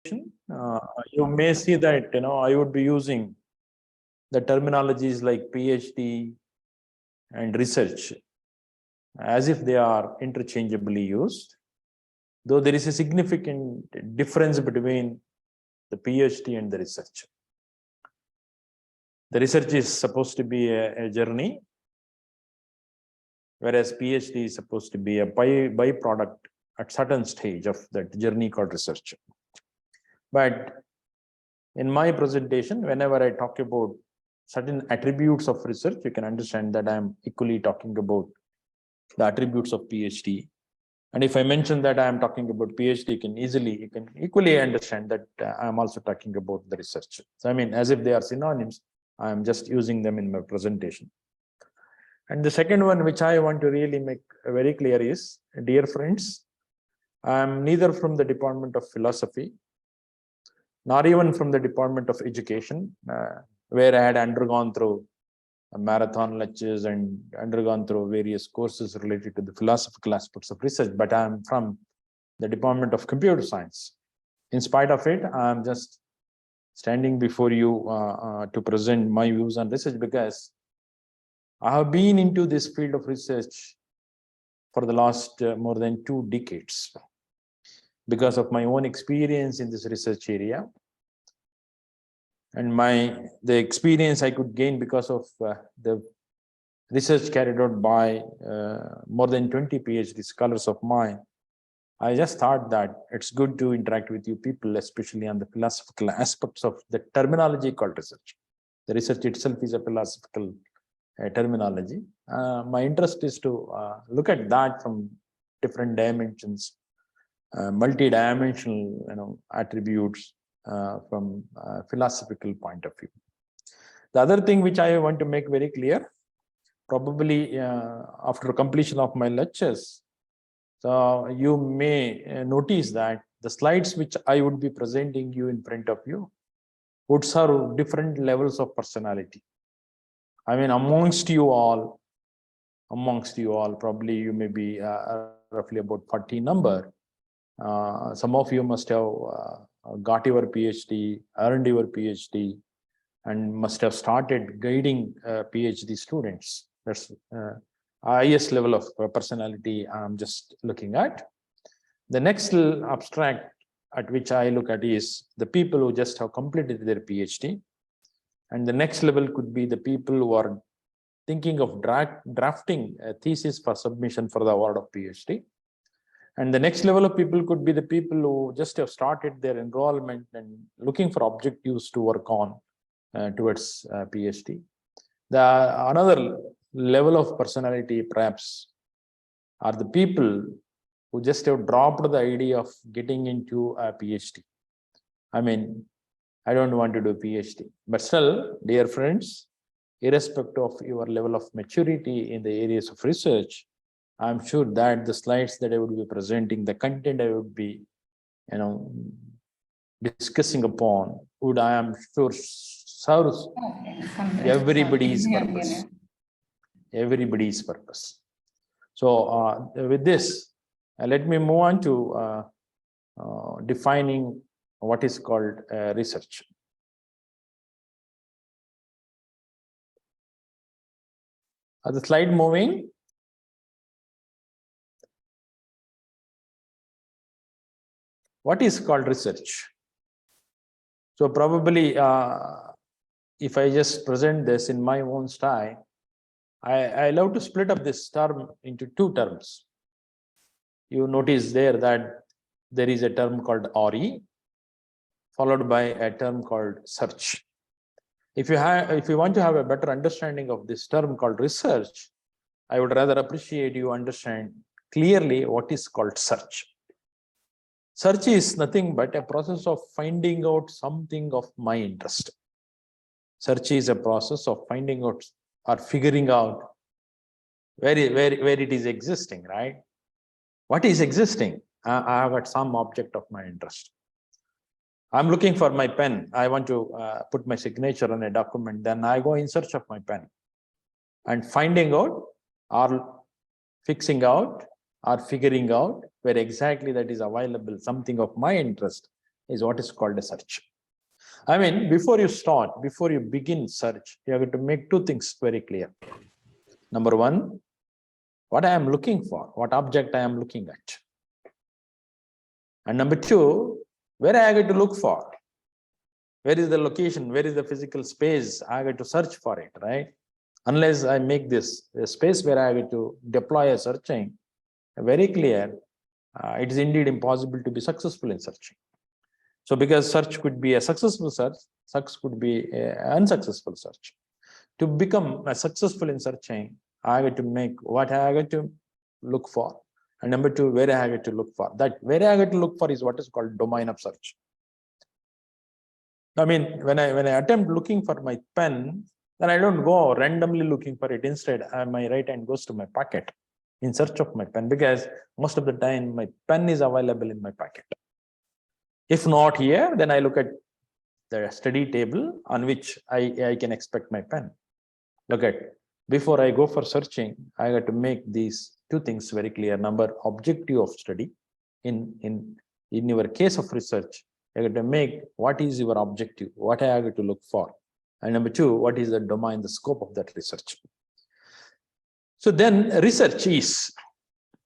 You may see that I would be using the terminologies like PhD and research as if they are interchangeably used, though there is a significant difference between the PhD and the research. The research is supposed to be a journey, whereas PhD is supposed to be a byproduct at certain stage of that journey called research. But in my presentation, whenever I talk about certain attributes of research, you can understand that I'm equally talking about the attributes of PhD. And if I mention that I'm talking about PhD, you can equally understand that I'm also talking about the research. So I mean, as if they are synonyms, I'm just using them in my presentation. And the second one, which I want to really make very clear is, dear friends, I'm neither from the Department of Philosophy, nor even from the Department of Education, where I had undergone through marathon lectures and undergone through various courses related to the philosophical aspects of research, but I'm from the Department of Computer Science. In spite of it, I'm just standing before you to present my views on research, because I have been into this field of research for the last more than 2 decades because of my own experience in this research area, and the experience I could gain because of the research carried out by more than 20 PhD scholars of mine. I just thought that it's good to interact with you people, especially on the philosophical aspects of the terminology called research. The research itself is a philosophical terminology. My interest is to look at that from different dimensions, multi-dimensional attributes from a philosophical point of view. The other thing which I want to make very clear, probably after completion of my lectures, so you may notice that the slides which I would be presenting you in front of you would serve different levels of personality. I mean, amongst you all, probably you may be roughly about 40 number. Some of you must have got your PhD, earned your PhD, and must have started guiding PhD students. That's highest level of personality I'm just looking at. The next abstract at which I look at is the people who just have completed their PhD. And the next level could be the people who are thinking of drafting a thesis for submission for the award of PhD. And the next level of people could be the people who just have started their enrollment and looking for objectives to work on towards PhD. Another level of personality perhaps are the people who just have dropped the idea of getting into a PhD. I mean, I don't want to do PhD, but still, dear friends, irrespective of your level of maturity in the areas of research, I'm sure that the slides that I would be presenting, the content I would be, discussing upon, would, I am sure, serve everybody's purpose. Everybody's purpose. So with this, let me move on to defining what is called research. Are the slide moving? What is called research? So probably, if I just present this in my own style, I love to split up this term into 2 terms. You notice there that there is a term called RE, followed by a term called search. If you want to have a better understanding of this term called research, I would rather appreciate you understand clearly what is called search. Search is nothing but a process of finding out something of my interest. Search is a process of finding out or figuring out where it is existing, right? What is existing? I have got some object of my interest. I'm looking for my pen. I want to put my signature on a document. Then I go in search of my pen, and finding out or fixing out or figuring out where exactly that is available, something of my interest, is what is called a search. I mean, before you begin search, you have to make two things very clear. Number one, what I am looking for, what object I am looking at. And number two, where I have to look for. Where is the location? Where is the physical space? I have to search for it, right? Unless I make this a space where I have to deploy a searching, very clear, it is indeed impossible to be successful in searching. So because search could be a successful search could be an unsuccessful search. To become successful in searching, I have to make what I have to look for. And number two, where I have to look for. That where I have to look for is what is called domain of search. I mean, when I attempt looking for my pen, then I don't go randomly looking for it. Instead, my right hand goes to my pocket in search of my pen, because most of the time my pen is available in my pocket. If not here, then I look at the study table on which I can expect my pen. Look at, before I go for searching, I got to make these two things very clear. Number, objective of study. In your case of research, you got to make what is your objective, what I have to look for. And number two, what is the domain, the scope of that research. So then research is,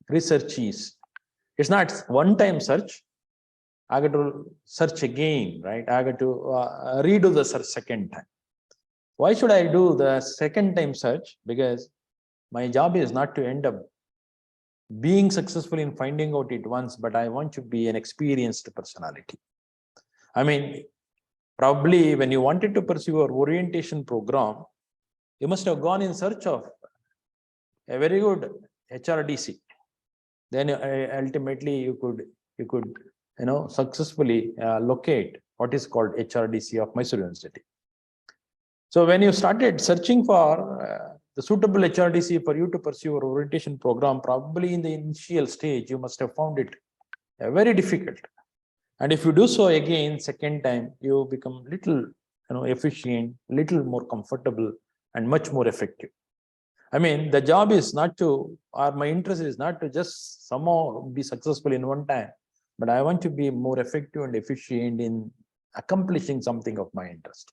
it's not one-time search. I got to search again, right? I got to redo the search second time. Why should I do the second time search? Because my job is not to end up being successful in finding out it once, but I want to be an experienced personality. I mean, probably when you wanted to pursue your orientation program, you must have gone in search of a very good HRDC. Then ultimately you could successfully locate what is called HRDC of Mysore University. So when you started searching for the suitable HRDC for you to pursue your orientation program, probably in the initial stage, you must have found it very difficult. And if you do so again, second time, you become little efficient, little more comfortable, and much more effective. I mean, the job is not to, or my interest is not to just somehow be successful in one time, but I want to be more effective and efficient in accomplishing something of my interest.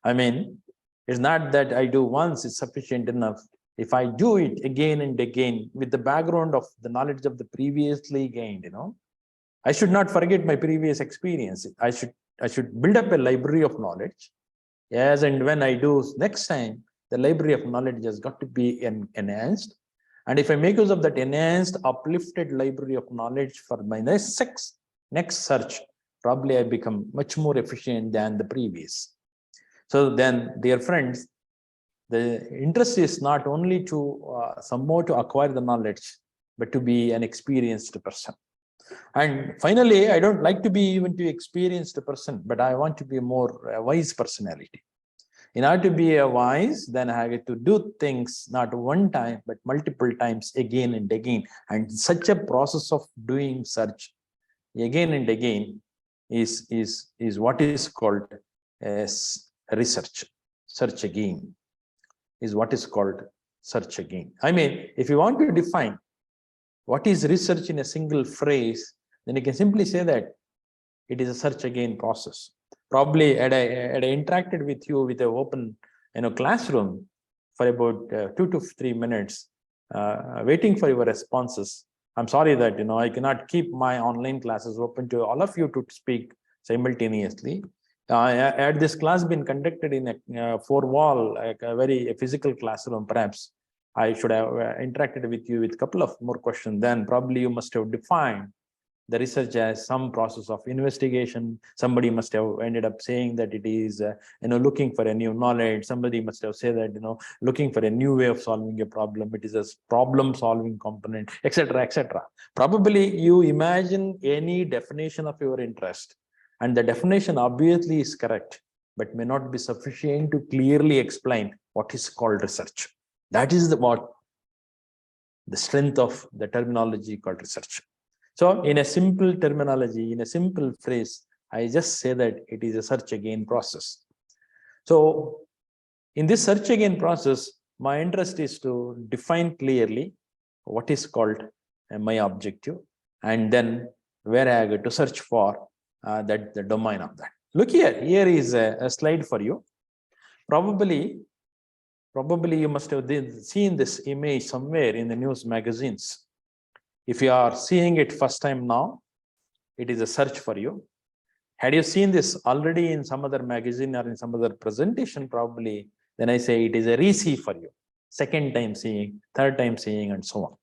I mean, it's not that I do once is sufficient enough. If I do it again and again with the background of the knowledge of the previously gained, I should not forget my previous experience. I should build up a library of knowledge. Yes, and when I do next time, the library of knowledge has got to be enhanced. And if I make use of that enhanced, uplifted library of knowledge for my next search, probably I become much more efficient than the previous. So then, dear friends, the interest is not only to somehow to acquire the knowledge, but to be an experienced person. And finally, I don't like to be even too experienced person, but I want to be a more wise personality. In order to be a wise, then I have to do things not one time, but multiple times again and again. And such a process of doing search again and again is what is called as research. Search again is what is called search again. I mean, if you want to define what is research in a single phrase, then you can simply say that it is a search again process. Probably had I interacted with you with an open classroom for about 2 to 3 minutes, waiting for your responses. I'm sorry that I cannot keep my online classes open to all of you to speak simultaneously. Had this class been conducted in a four-wall, like a very physical classroom, perhaps I should have interacted with you with a couple of more questions. Then probably you must have defined the research as some process of investigation. Somebody must have ended up saying that it is looking for a new knowledge. Somebody must have said that looking for a new way of solving a problem. It is a problem solving component, etc., etc. Probably you imagine any definition of your interest, and the definition obviously is correct, but may not be sufficient to clearly explain what is called research. That is the strength of the terminology called research. So in a simple terminology, in a simple phrase, I just say that it is a search again process. So in this search again process, my interest is to define clearly what is called my objective, and then where I get to search for, that the domain of that. Look here. Here is a slide for you. Probably you must have seen this image somewhere in the news magazines. If you are seeing it first time now, it is a search for you. Had you seen this already in some other magazine or in some other presentation, probably, then I say it is a re-see for you. Second time seeing, third time seeing, and so on.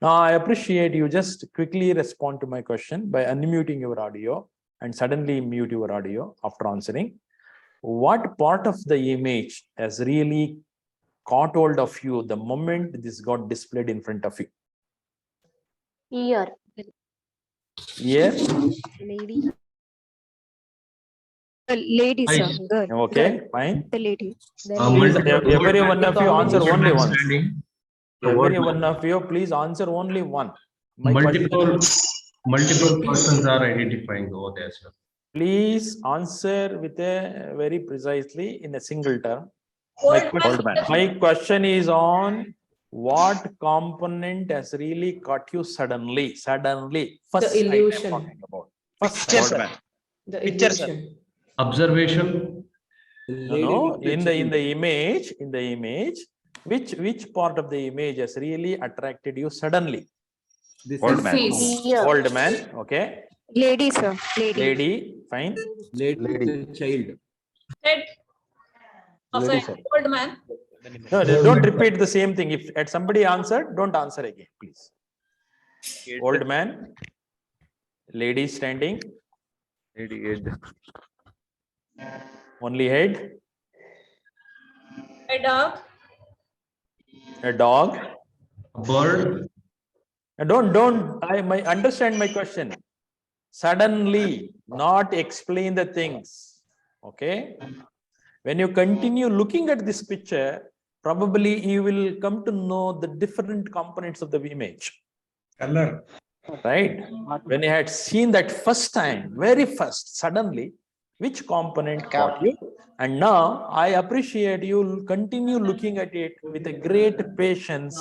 Now, I appreciate you just quickly respond to my question by unmuting your audio and suddenly mute your audio after answering. What part of the image has really caught hold of you the moment this got displayed in front of you? Ear. Ear? Lady. Lady, sir. Girl. Okay, Girl. fine. The lady. The Please, lady. every one of you answer only once. The word Every one of you, please answer only one. multiple persons are identifying over there, sir. Please answer with a very precisely in a single term. My question is on what component has really caught you suddenly? First The illusion. item I'm talking about. First Picture, item. sir. The Picture, sir. illusion. Observation. No, in the image, which part of the image has really attracted you suddenly? Old man. Face. Ear. Old man, okay. Lady, sir. Lady. Lady, fine. Lady. Child. Head of Lady, an sorry. old man. No, don't repeat the same thing. If at somebody answered, don't answer again, please. Old man, lady standing, Lady head. only head, A dog. a dog. Bird. Understand my question. Suddenly, not explain the things. Okay. When you continue looking at this picture, probably you will come to know the different components of the image. Color. Right? When you had seen that first time, very first, suddenly, which component caught you? And now I appreciate you continue looking at it with a great patience.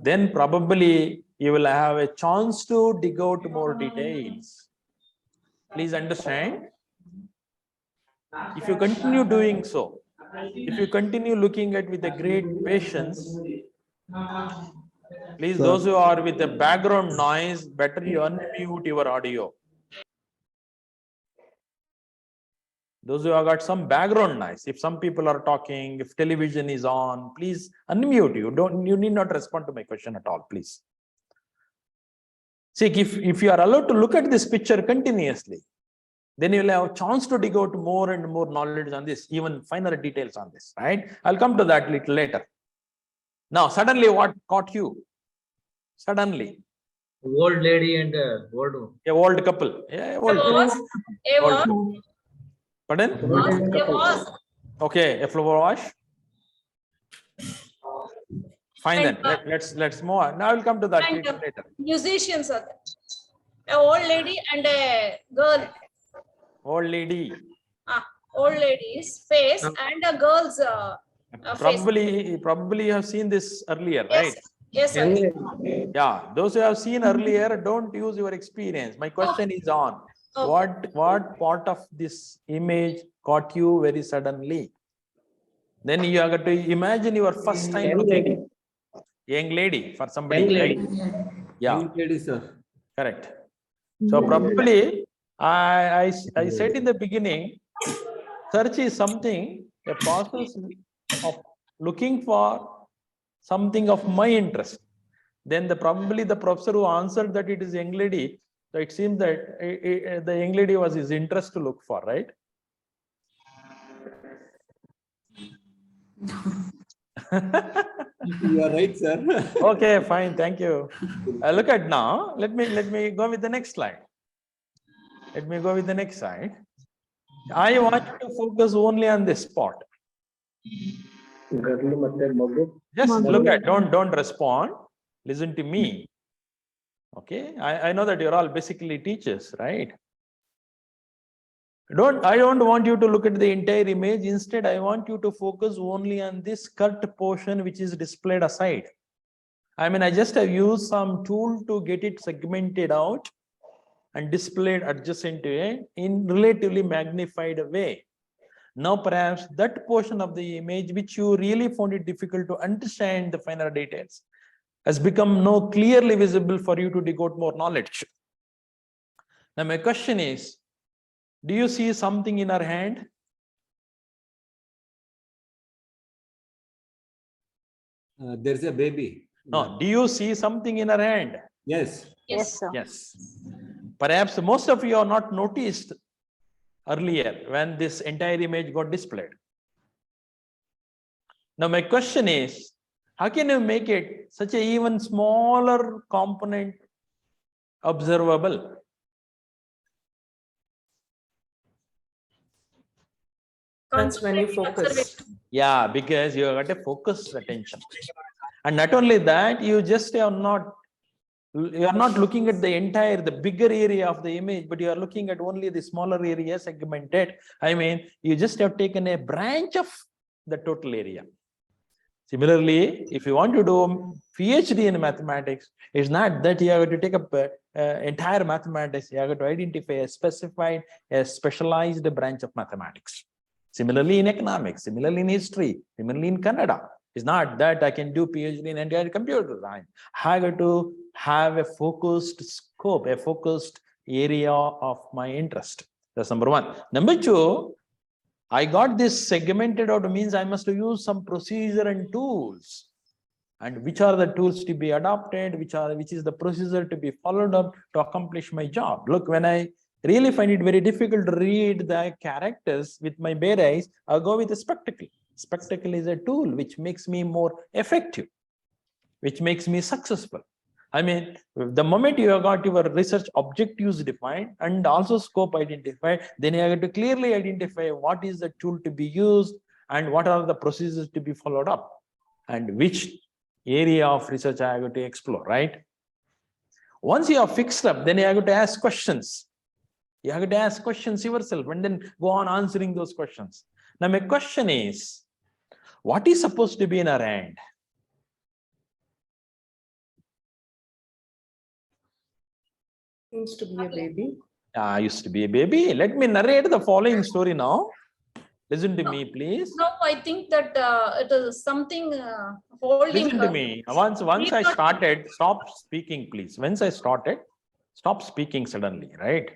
Then probably you will have a chance to dig out more details. Please understand. If you continue doing so, if you continue looking at with a great patience, please, those who are with a background noise, better you unmute your audio. Those who have got some background noise, if some people are talking, if television is on, please unmute. You need not respond to my question at all, please. See, if you are allowed to look at this picture continuously, then you will have a chance to dig out more and more knowledge on this, even finer details on this, right? I'll come to that little later. Now, suddenly what caught you? Suddenly. Old lady and old. A old couple. Yeah, old couple. A was. Pardon? A was. Okay, a flower wash. Fine then. Let's move on. Now I'll come to that later. Musicians are there. A old lady and a girl. Old lady. Old lady's face and a girl's face. Probably you have seen this earlier, Yes, right? yes, sir. Yeah, those who have seen earlier, don't use your experience. My question is on what part of this image caught you very suddenly? Then you have got to imagine your first time looking. Young lady for somebody, right? Yeah. Young lady, sir. Correct. So probably I said in the beginning, search is something, a process of looking for something of my interest. Then probably the professor who answered that it is young lady, so it seems that the young lady was his interest to look for, right? You are right, sir. Okay, fine, thank you. Look at now. Let me go with the next slide. Let me go with the next slide. I want you to focus only on this spot. Just look at, don't respond. Listen to me. Okay, I know that you're all basically teachers, right? I don't want you to look at the entire image. Instead, I want you to focus only on this cut portion which is displayed aside. I mean, I just have used some tool to get it segmented out. and displayed adjacent to it in relatively magnified way. Now, perhaps that portion of the image which you really found it difficult to understand the finer details has become now clearly visible for you to dig out more knowledge. Now, my question is, do you see something in her hand? There's a baby. No, do you see something in her hand? Yes. Yes, sir. Yes. Perhaps most of you are not noticed earlier when this entire image got displayed. Now, my question is, how can you make it such a even smaller component observable? That's when you Concentrating focus. observation. Yeah, because you got a focused attention. And not only that, you are not looking at the bigger area of the image, but you are looking at only the smaller area segmented. I mean, you just have taken a branch of the total area. Similarly, if you want to do PhD in mathematics, it's not that you have to take up entire mathematics. You have to identify a specialized branch of mathematics. Similarly in economics, similarly in history, similarly in Kannada. It's not that I can do PhD in entire computer science. I have to have a focused scope, a focused area of my interest. That's number one. Number two, I got this segmented out means I must use some procedure and tools. And which are the tools to be adopted, which is the procedure to be followed up to accomplish my job. Look, when I really find it very difficult to read the characters with my bare eyes, I'll go with a spectacle. Spectacle is a tool which makes me more effective, which makes me successful. I mean, the moment you have got your research objectives defined and also scope identified, then you have to clearly identify what is the tool to be used and what are the procedures to be followed up and which area of research I have to explore, right? Once you are fixed up, then you have to ask questions. You have to ask questions yourself and then go on answering those questions. Now, my question is, what is supposed to be in our hand? Seems to be a baby. I used to be a baby. Let me narrate the following story now. Listen to me, please. No, I think that it is something holding. Listen to me. Once I started, stop speaking, please. Once I started, stop speaking suddenly, right?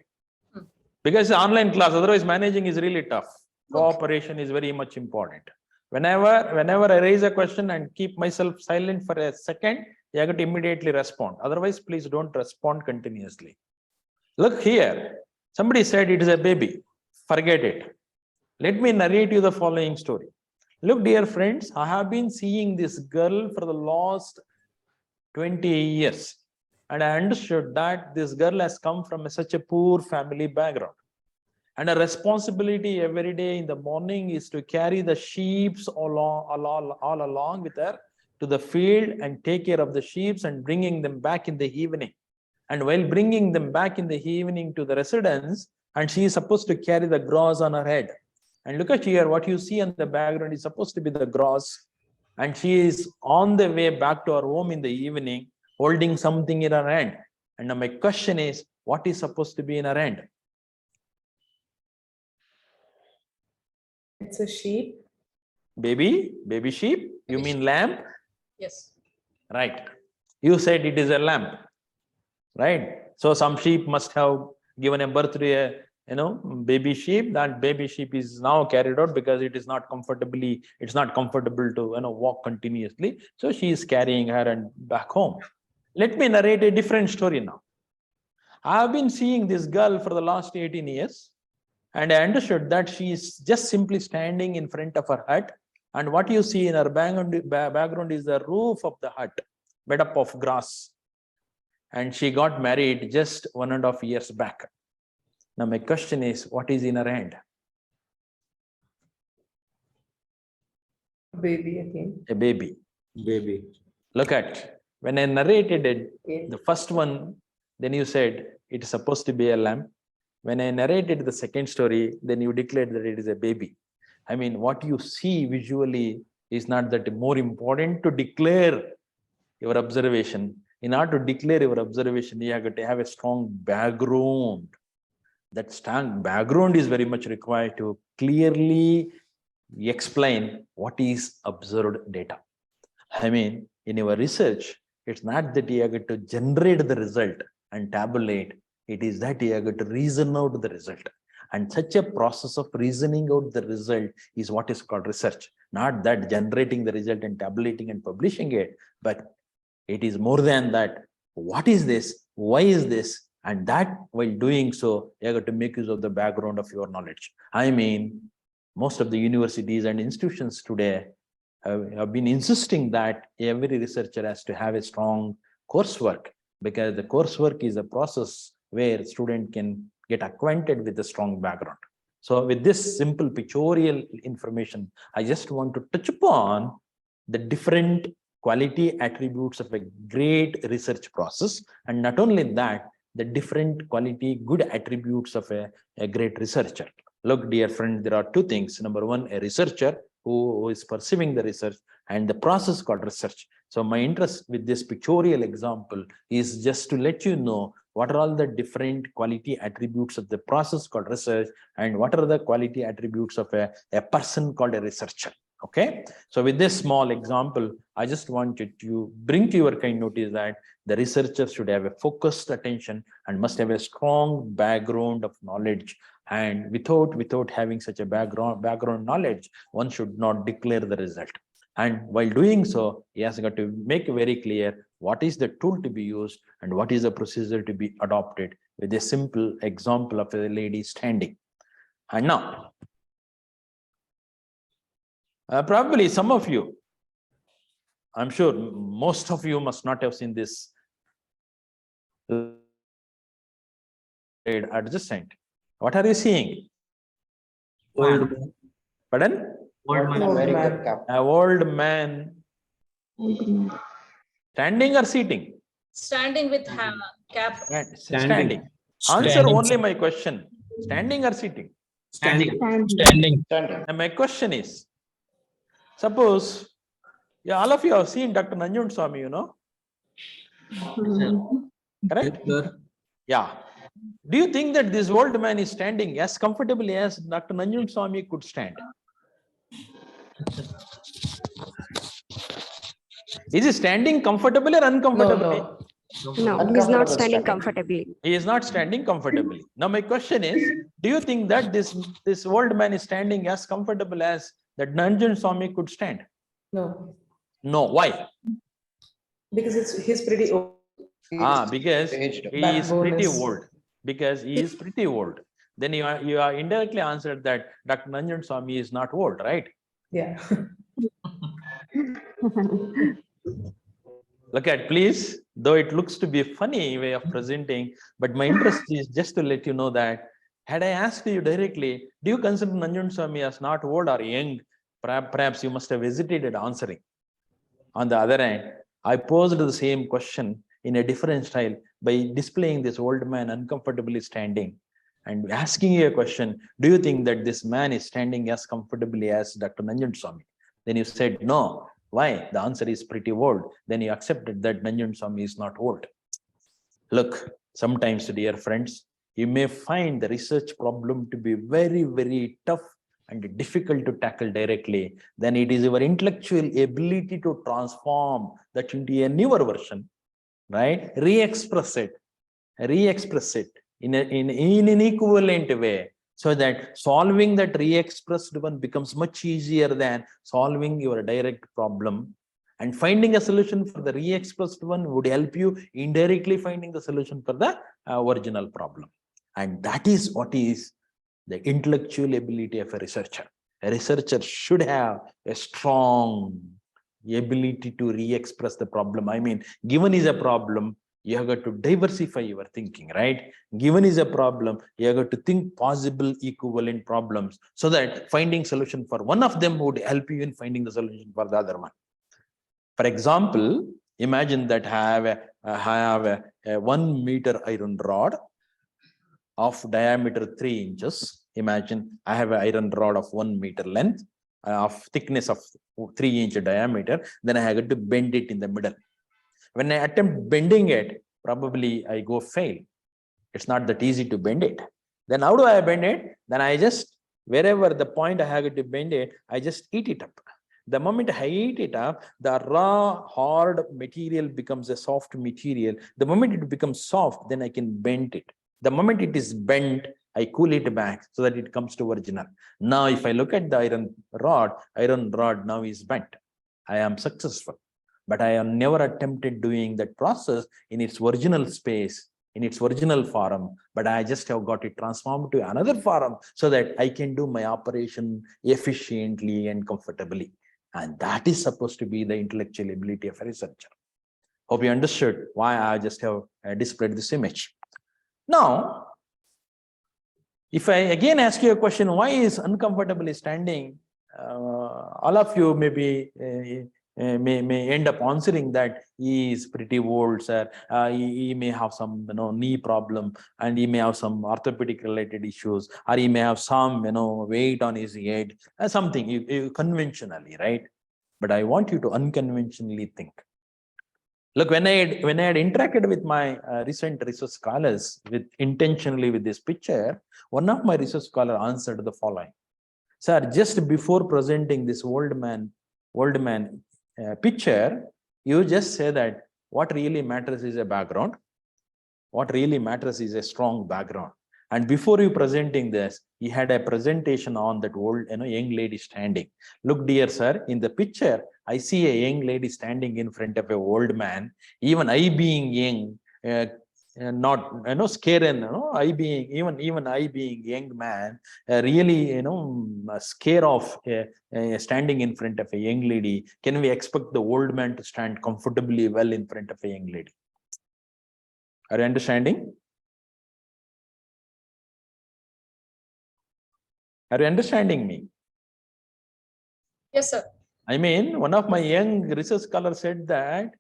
Because the online class, otherwise managing is really tough. Cooperation is very much important. Whenever I raise a question and keep myself silent for a second, you have to immediately respond. Otherwise, please don't respond continuously. Look here. Somebody said it is a baby. Forget it. Let me narrate you the following story. Look, dear friends, I have been seeing this girl for the last 20 years. And I understood that this girl has come from such a poor family background. And her responsibility every day in the morning is to carry the sheep all along with her to the field and take care of the sheep and bringing them back in the evening. And while bringing them back in the evening to the residence, and she is supposed to carry the grass on her head. And look at here, what you see in the background is supposed to be the grass. And she is on the way back to her home in the evening, holding something in her hand. And now my question is, what is supposed to be in her hand? It's a sheep. Baby sheep? You mean lamb? Yes. Right. You said it is a lamb, right? So some sheep must have given a birth to a baby sheep. That baby sheep is now carried out because it's not comfortable to walk continuously. So she is carrying her and back home. Let me narrate a different story now. I have been seeing this girl for the last 18 years. And I understood that she is just simply standing in front of her hut. And what you see in her background is the roof of the hut, made up of grass. And she got married just 1.5 years back. Now my question is, what is in her hand? Baby again. A baby. Baby. Look at, when I narrated it, Okay. the first one, then you said it is supposed to be a lamb. When I narrated the second story, then you declared that it is a baby. I mean, what you see visually is not that more important to declare your observation. In order to declare your observation, you have got to have a strong background. That strong background is very much required to clearly explain what is observed data. I mean, in your research, it's not that you have got to generate the result and tabulate. It is that you have got to reason out the result. And such a process of reasoning out the result is what is called research. Not that generating the result and tabulating and publishing it, but it is more than that. What is this? Why is this? And that while doing so, you have got to make use of the background of your knowledge. I mean, most of the universities and institutions today have been insisting that every researcher has to have a strong coursework, because the coursework is a process where student can get acquainted with a strong background. So with this simple pictorial information, I just want to touch upon the different quality attributes of a great research process, and not only that, the different quality good attributes of a great researcher. Look, dear friend, there are two things. Number one, a researcher who is pursuing the research, and the process called research. So my interest with this pictorial example is just to let you know what are all the different quality attributes of the process called research, and what are the quality attributes of a person called a researcher. Okay, so with this small example, I just wanted to bring to your kind notice that the researcher should have a focused attention and must have a strong background of knowledge. And without having such a background knowledge, one should not declare the result. And while doing so, he has got to make very clear what is the tool to be used and what is the procedure to be adopted, with a simple example of a lady standing. And now, probably some of you, I'm sure most of you must not have seen this adjacent. What are you seeing? Old Pardon? Old man. Old man. An old man. Standing or sitting? Standing with cap. Standing. Answer only my question. Standing or sitting? Standing. Standing. And my question is, suppose, yeah, all of you have seen Dr. Nanjun Swami, you know? Correct? Yeah. Do you think that this old man is standing as comfortably as Dr. Nanjun Swami could stand? Is he standing comfortably or uncomfortably? No. No, he's not standing comfortably. He is not standing comfortably. Now my question is, do you think that this old man is standing as comfortable as that Nanjun Swami could stand? No, No. Why? because he's pretty old. Because he is Backbone pretty is- old. Because he is pretty old. Then you are indirectly answered that Dr. Nanjun Swami is not old, right? Yeah. Look at, please, though it looks to be a funny way of presenting, but my interest is just to let you know that had I asked you directly, do you consider Nanjun Swami as not old or young? Perhaps you must have hesitated answering. On the other hand, I posed the same question in a different style by displaying this old man uncomfortably standing and asking you a question. Do you think that this man is standing as comfortably as Dr. Nanjun Swami? Then you said no. Why? The answer is pretty old. Then you accepted that Nanjun Swami is not old. Look, sometimes, dear friends, you may find the research problem to be very, very tough and difficult to tackle directly. Then it is your intellectual ability to transform that into a newer version, right? Re-express it in an equivalent way, so that solving that re-expressed one becomes much easier than solving your direct problem. And finding a solution for the re-expressed one would help you indirectly finding the solution for the original problem. And that is what is the intellectual ability of a researcher. A researcher should have a strong ability to re-express the problem. I mean, given is a problem, you have got to diversify your thinking, right? Given is a problem, you have got to think possible equivalent problems, so that finding solution for one of them would help you in finding the solution for the other one. For example, imagine that I have a 1 meter iron rod of diameter 3 inches. Imagine I have an iron rod of 1 meter length, of thickness of 3 inch diameter. Then I have got to bend it in the middle. When I attempt bending it, probably I go fail. It's not that easy to bend it. Then how do I bend it? Then I just, wherever the point I have to bend it, I just eat it up. The moment I eat it up, the raw, hard material becomes a soft material. The moment it becomes soft, then I can bend it. The moment it is bent, I cool it back so that it comes to original. Now, if I look at the iron rod now is bent. I am successful. But I have never attempted doing that process in its original space, in its original form, but I just have got it transformed to another form so that I can do my operation efficiently and comfortably. And that is supposed to be the intellectual ability of a researcher. Hope you understood why I just have displayed this image. Now, if I again ask you a question, why is uncomfortably standing? All of you maybe may end up answering that he is pretty old, sir. He may have some knee problem, and he may have some orthopedic related issues, or he may have some weight on his head, something you conventionally, right? But I want you to unconventionally think. Look, when I had interacted with my recent research scholars intentionally with this picture, one of my research scholars answered the following: sir, just before presenting this old man picture, you just say that what really matters is a background. What really matters is a strong background. And before you presenting this, he had a presentation on that old young lady standing. Look, dear sir, in the picture, I see a young lady standing in front of an old man. Even I being young, not scared, I being even I being young man, really scared of standing in front of a young lady. Can we expect the old man to stand comfortably well in front of a young lady? Are you understanding? Are you understanding me? Yes, sir. I mean, one of my young research scholars said that,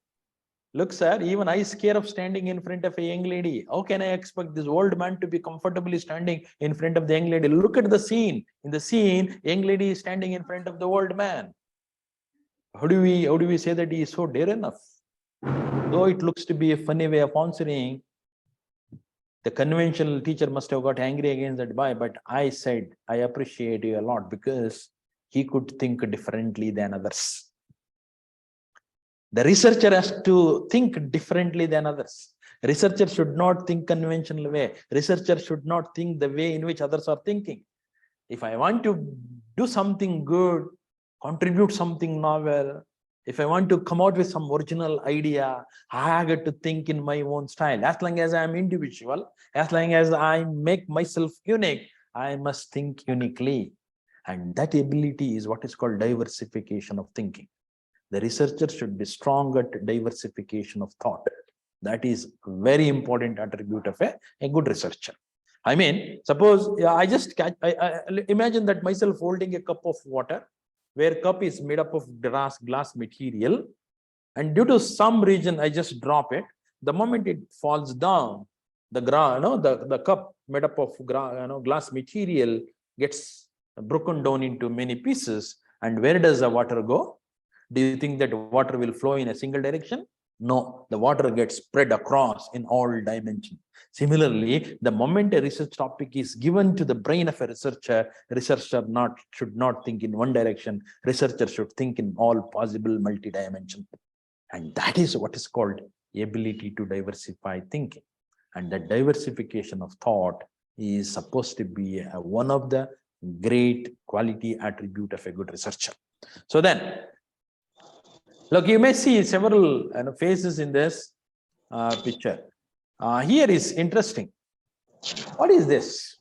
look, sir, even I scared of standing in front of a young lady. How can I expect this old man to be comfortably standing in front of the young lady? Look at the scene. In the scene, young lady is standing in front of the old man. How do we say that he is so dare enough? Though it looks to be a funny way of answering, the conventional teacher must have got angry against that boy, but I said, I appreciate you a lot because he could think differently than others. The researcher has to think differently than others. Researcher should not think conventional way. Researcher should not think the way in which others are thinking. If I want to do something good, contribute something novel, if I want to come out with some original idea, I get to think in my own style. As long as I am individual, as long as I make myself unique, I must think uniquely. And that ability is what is called diversification of thinking. The researcher should be strong at diversification of thought. That is a very important attribute of a good researcher. I mean, suppose I just I imagine that myself holding a cup of water, where cup is made up of glass material, and due to some reason I just drop it. The moment it falls down, the cup made up of glass material gets broken down into many pieces. And where does the water go? Do you think that water will flow in a single direction? No, the water gets spread across in all dimensions. Similarly, the moment a research topic is given to the brain of a researcher should not think in one direction. Researcher should think in all possible multi-dimension. And that is what is called ability to diversify thinking. And that diversification of thought is supposed to be one of the great quality attribute of a good researcher. So then, look, you may see several faces in this picture. Here is interesting. What is this?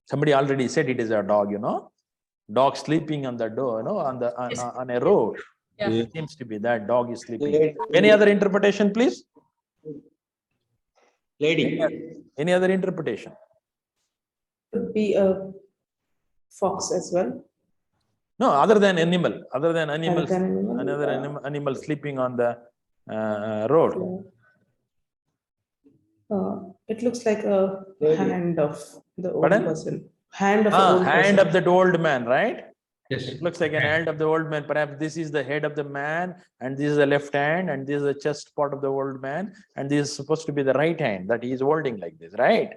Somebody already said it is a dog, dog sleeping on the door, on a road. Yeah. It seems to be that dog is sleeping. Any other interpretation, please? Lady. Any other interpretation? Could be a fox as well. No, other than animals, animal, another animal sleeping on the road. It looks like a hand of the old Pardon? person. Hand of the old Hand person. of that old man, right? Yes. It looks like an hand of the old man. Perhaps this is the head of the man, and this is the left hand, and this is the chest part of the old man, and this is supposed to be the right hand that he is holding like this, right?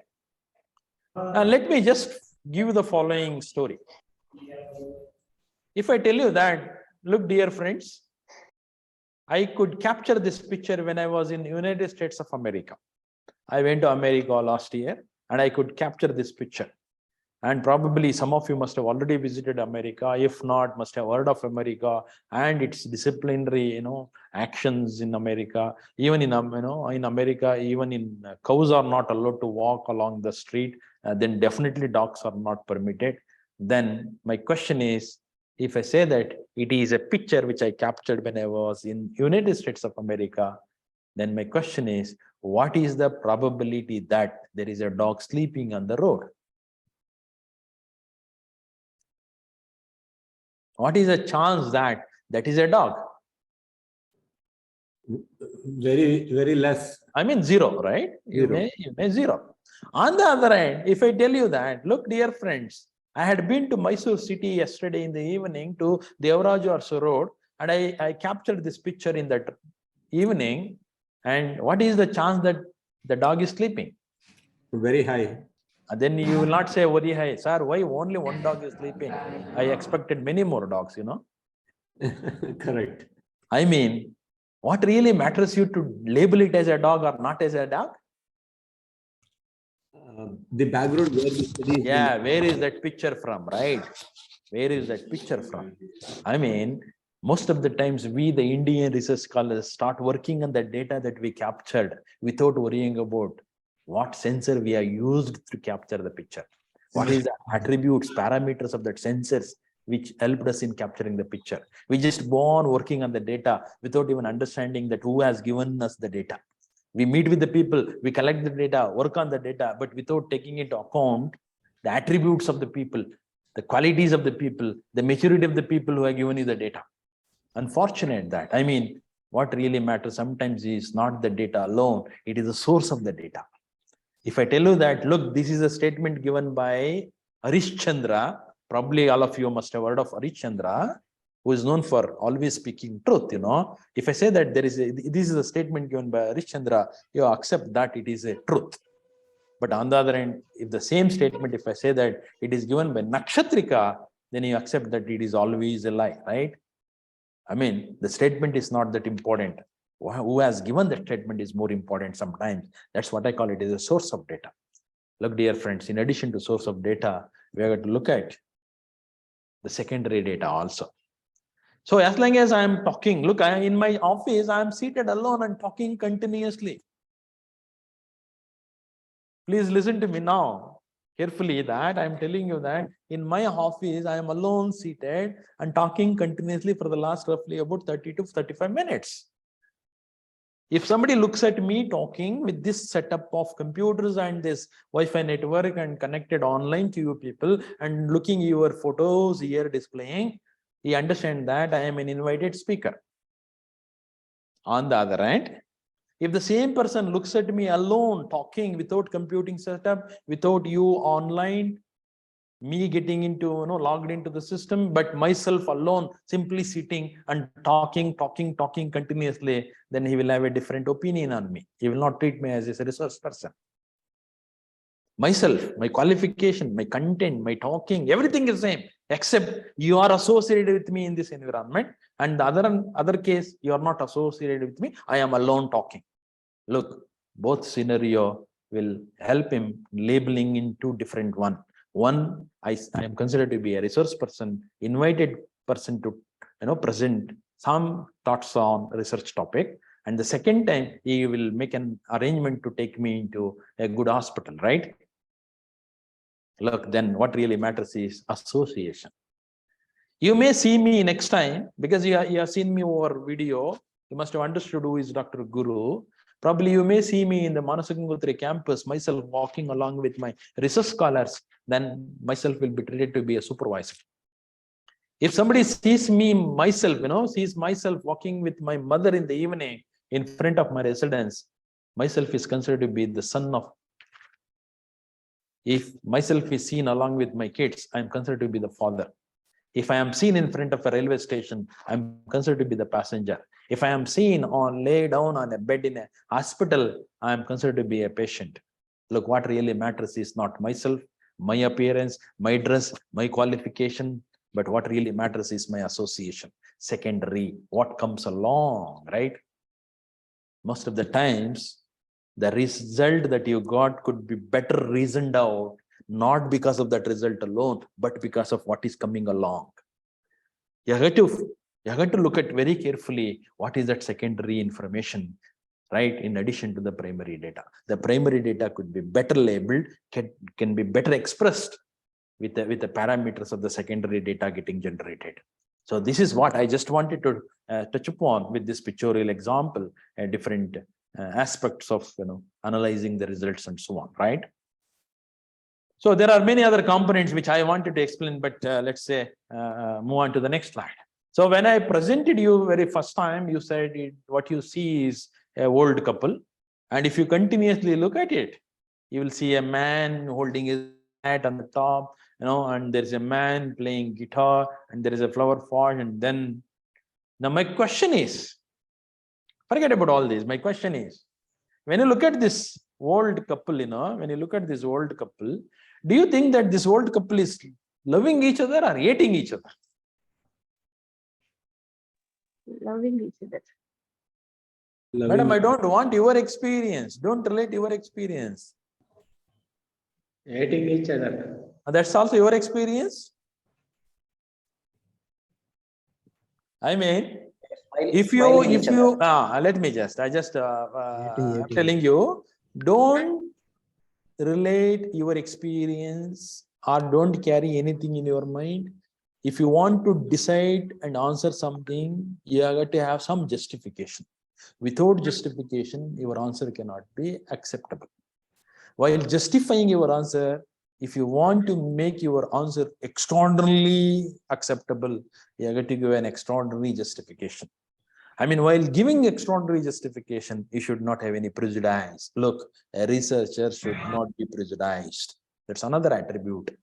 Now, let me just give you the following story. If I tell you that, look, dear friends, I could capture this picture when I was in United States of America. I went to America last year, and I could capture this picture. And probably some of you must have already visited America. If not, must have heard of America and its disciplinary, actions in America. Even in, in America, even in cows are not allowed to walk along the street. Then definitely dogs are not permitted. Then my question is, if I say that it is a picture which I captured when I was in United States of America, then my question is, what is the probability that there is a dog sleeping on the road? What is the chance that that is a dog? Very, very less. I mean zero, right? You may zero. On the other hand, if I tell you that, look, dear friends, I had been to Mysore city yesterday in the evening to Devaraju Road, and I captured this picture in that evening. And what is the chance that the dog is sleeping? Very high. Then you will not say very high, sir, why only one dog is sleeping? I expected many more dogs, Correct. I mean, what really matters you to label it as a dog or not as a dog? The background where the study is Yeah, where is that picture from, right? Where is that picture from? I mean, most of the times we, the Indian research scholars, start working on the data that we captured without worrying about what sensor we are used to capture the picture. What is the attributes, parameters of that sensors which helped us in capturing the picture. We just go on working on the data without even understanding that who has given us the data. We meet with the people, we collect the data, work on the data, but without taking into account the attributes of the people, the qualities of the people, the maturity of the people who have given you the data. Unfortunate that. I mean, what really matters sometimes is not the data alone, it is the source of the data. If I tell you that, look, this is a statement given by Harish Chandra, probably all of you must have heard of Harish Chandra, who is known for always speaking truth, If I say that this is a statement given by Harish Chandra, you accept that it is a truth. But on the other hand, if the same statement, if I say that it is given by Nakshatrika, then you accept that it is always a lie, right? I mean, the statement is not that important. Who has given the statement is more important sometimes. That's what I call it, is a source of data. Look, dear friends, in addition to source of data, we are going to look at the secondary data also. So as long as I am talking, look, in my office, I am seated alone and talking continuously. Please listen to me now carefully that I am telling you that in my office, I am alone seated and talking continuously for the last roughly about 30 to 35 minutes. If somebody looks at me talking with this setup of computers and this Wi-Fi network and connected online to you people and looking your photos here displaying, he understands that I am an invited speaker. On the other hand, if the same person looks at me alone talking without computing setup, without you online, me getting into, logged into the system, but myself alone simply sitting and talking continuously, then he will have a different opinion on me. He will not treat me as a resource person. Myself, my qualification, my content, my talking, everything is same, except you are associated with me in this environment. And the other case, you are not associated with me. I am alone talking. Look, both scenario will help him labeling into different one. One, I am considered to be a resource person, invited person to present some thoughts on research topic. And the second time, he will make an arrangement to take me into a good hospital, right? Look, then what really matters is association. You may see me next time because you have seen me over video. You must have understood who is Dr. Guru. Probably you may see me in the Manasagangotri campus, myself walking along with my research scholars, then myself will be treated to be a supervisor. If somebody sees me, sees myself walking with my mother in the evening in front of my residence, myself is considered to be the son of. If myself is seen along with my kids, I am considered to be the father. If I am seen in front of a railway station, I'm considered to be the passenger. If I am seen on lay down on a bed in a hospital, I am considered to be a patient. Look, what really matters is not myself, my appearance, my dress, my qualification, but what really matters is my association. Secondary, what comes along, right? Most of the times, the result that you got could be better reasoned out, not because of that result alone, but because of what is coming along. You have to look at very carefully what is that secondary information, right? In addition to the primary data. The primary data could be better labeled, can be better expressed with the parameters of the secondary data getting generated. So this is what I just wanted to touch upon with this pictorial example, different aspects of analyzing the results and so on, right? So there are many other components which I wanted to explain, but let's say move on to the next slide. So when I presented you very first time, you said what you see is a old couple, and if you continuously look at it, you will see a man holding his hat on the top, and there's a man playing guitar, and there is a flower pot, and then now my question is, forget about all this. My question is, when you look at this old couple, when you look at this old couple, do you think that this old couple is loving each other or hating each other? Loving each other. Madam, I don't want your experience. Don't relate your experience. Hating each other. That's also your experience. I mean, if you, let me just, I'm telling you, don't relate your experience or don't carry anything in your mind. If you want to decide and answer something, you have to have some justification. Without justification, your answer cannot be acceptable. While justifying your answer, if you want to make your answer extraordinarily acceptable, you have to give an extraordinary justification. I mean, while giving extraordinary justification, you should not have any prejudice. Look, a researcher should not be prejudiced. That's another attribute.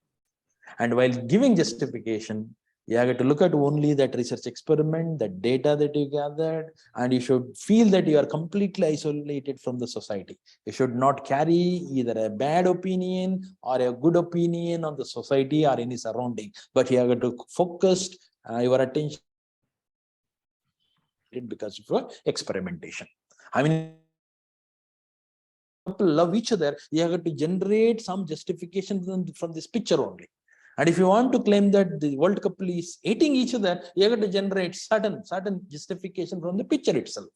And while giving justification, you have to look at only that research experiment, the data that you gathered, and you should feel that you are completely isolated from the society. You should not carry either a bad opinion or a good opinion on the society or any surrounding, but you have to focus your attention because of your experimentation. I mean, people love each other, you have to generate some justification from this picture only. And if you want to claim that the world couple is hating each other, you have to generate certain justification from the picture itself,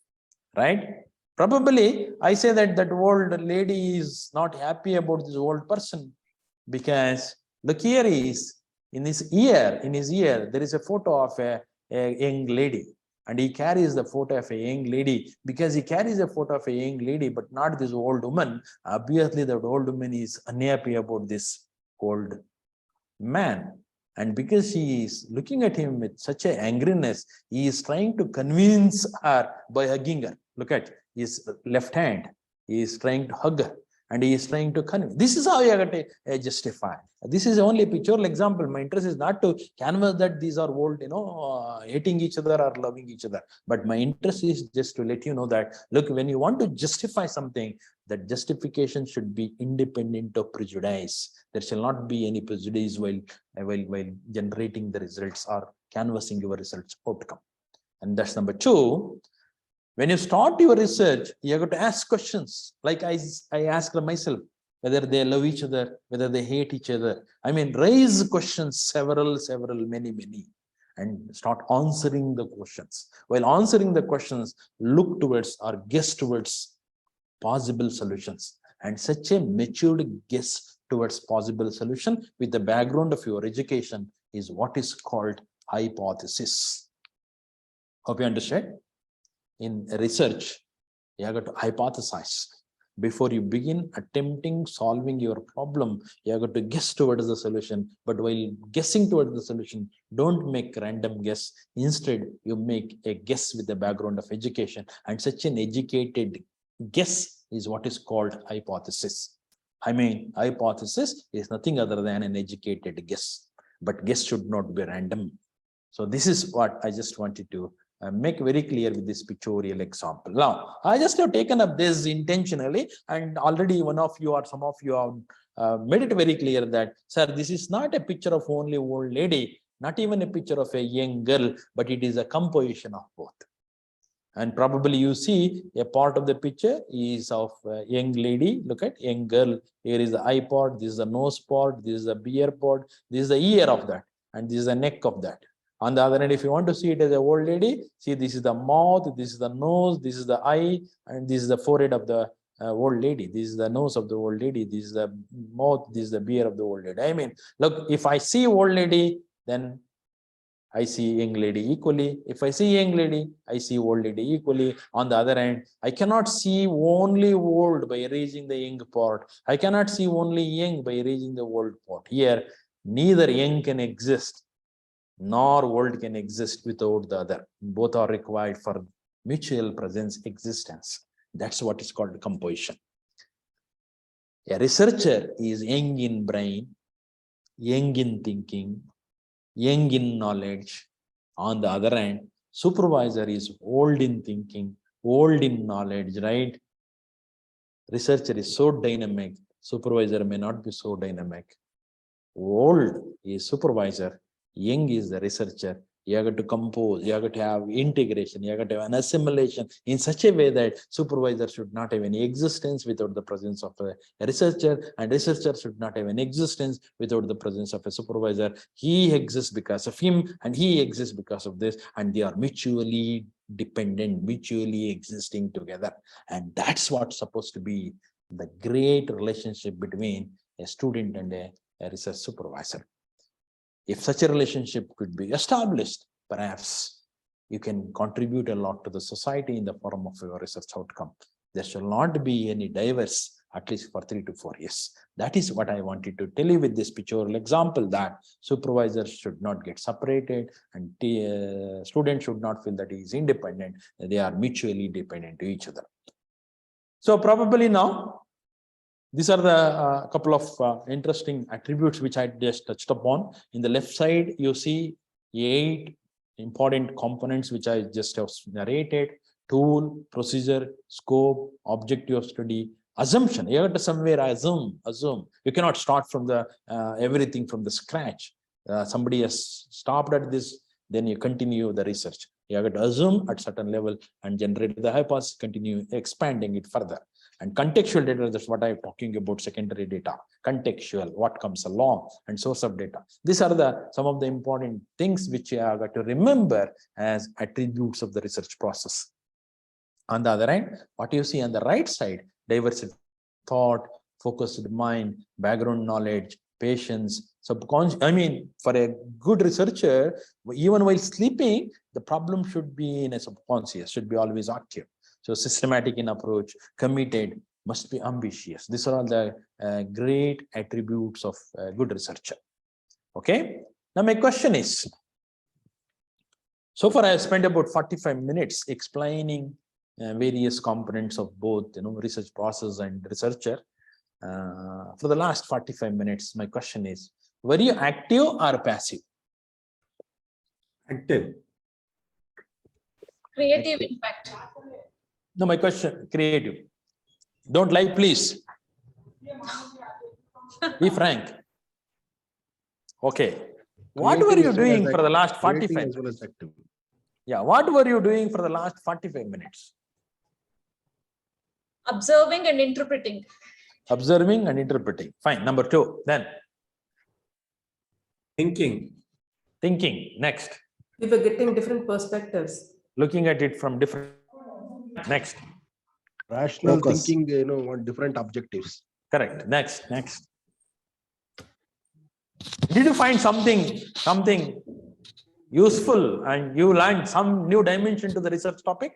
right? Probably, I say that old lady is not happy about this old person because look here is in his ear, there is a photo of a young lady, and he carries the photo of a young lady. Because he carries a photo of a young lady, but not this old woman, obviously that old woman is unhappy about this old man. And because he is looking at him with such a angriness, he is trying to convince her by hugging her. Look at his left hand. He is trying to hug her. And he is trying to convince. This is how you have to justify. This is only a pictorial example. My interest is not to canvas that these are old, hating each other or loving each other. But my interest is just to let you know that, look, when you want to justify something, that justification should be independent of prejudice. There shall not be any prejudice while generating the results or canvassing your results outcome. And that's number two. When you start your research, you have to ask questions. Like I asked myself, whether they love each other, whether they hate each other. I mean, raise questions, several, many, and start answering the questions. While answering the questions, look towards or guess towards possible solutions. And such a matured guess towards possible solution with the background of your education is what is called hypothesis. Hope you understand? In research, you have got to hypothesize. Before you begin attempting solving your problem, you have got to guess towards the solution. But while guessing towards the solution, don't make random guess. Instead, you make a guess with the background of education. And such an educated guess is what is called hypothesis. I mean, hypothesis is nothing other than an educated guess. But guess should not be random. So this is what I just wanted to make very clear with this pictorial example. Now, I just have taken up this intentionally, and already one of you or some of you have made it very clear that, sir, this is not a picture of only old lady, not even a picture of a young girl, but it is a composition of both. And probably you see a part of the picture is of a young lady. Look at young girl. Here is the eye part, this is the nose part, this is the beard part, this is the ear of that, and this is the neck of that. On the other hand, if you want to see it as an old lady, see this is the mouth, this is the nose, this is the eye, and this is the forehead of the old lady. This is the nose of the old lady. This is the mouth, this is the beard of the old lady. I mean, look, if I see old lady, then I see young lady equally. If I see young lady, I see old lady equally. On the other hand, I cannot see only old by erasing the young part. I cannot see only young by erasing the old part. Here, neither young can exist nor old can exist without the other. Both are required for mutual presence existence. That's what is called composition. A researcher is young in brain, young in thinking, young in knowledge. On the other hand, supervisor is old in thinking, old in knowledge, right? Researcher is so dynamic, supervisor may not be so dynamic. Old is supervisor, young is the researcher. You have to compose, you have to have integration, you have to have an assimilation in such a way that supervisor should not have any existence without the presence of a researcher, and researcher should not have any existence without the presence of a supervisor. He exists because of him, and he exists because of this, and they are mutually dependent, mutually existing together. And that's what's supposed to be the great relationship between a student and a research supervisor. If such a relationship could be established, perhaps you can contribute a lot to the society in the form of your research outcome. There shall not be any diverse, at least for 3 to 4 years. That is what I wanted to tell you with this pictorial example, that supervisors should not get separated, and students should not feel that he is independent. They are mutually dependent to each other. So probably now, these are the couple of interesting attributes which I just touched upon. In the left side, you see 8 important components which I just have narrated: tool, procedure, scope, objective of study, assumption. You have to somewhere assume. You cannot start from the everything from the scratch. Somebody has stopped at this, then you continue the research. You have to assume at certain level and generate the hypothesis, continue expanding it further. And contextual data, that's what I'm talking about, secondary data, contextual, what comes along, and source of data. These are some of the important things which you have got to remember as attributes of the research process. On the other hand, what you see on the right side, diversity of thought, focused mind, background knowledge, patience, subconscious. I mean, for a good researcher, even while sleeping, the problem should be in a subconscious, should be always active. So systematic in approach, committed, must be ambitious. These are all the great attributes of a good researcher. Okay. Now my question is, so far I have spent about 45 minutes explaining various components of both, research process and researcher. For the last 45 minutes, my question is, were you active or passive? Active. Creative impact. No, my question, creative. Don't lie, please. Be frank. Okay. What were you doing for the last 45 minutes? Yeah, what were you doing for the last 45 minutes? Observing and interpreting. Observing and interpreting. Fine. Number 2. Then Thinking. thinking. Next. We were getting different perspectives. Looking at it from different. Next. Rational Focus. thinking, on different objectives. Correct. Next. Did you find something useful and you learned some new dimension to the research topic?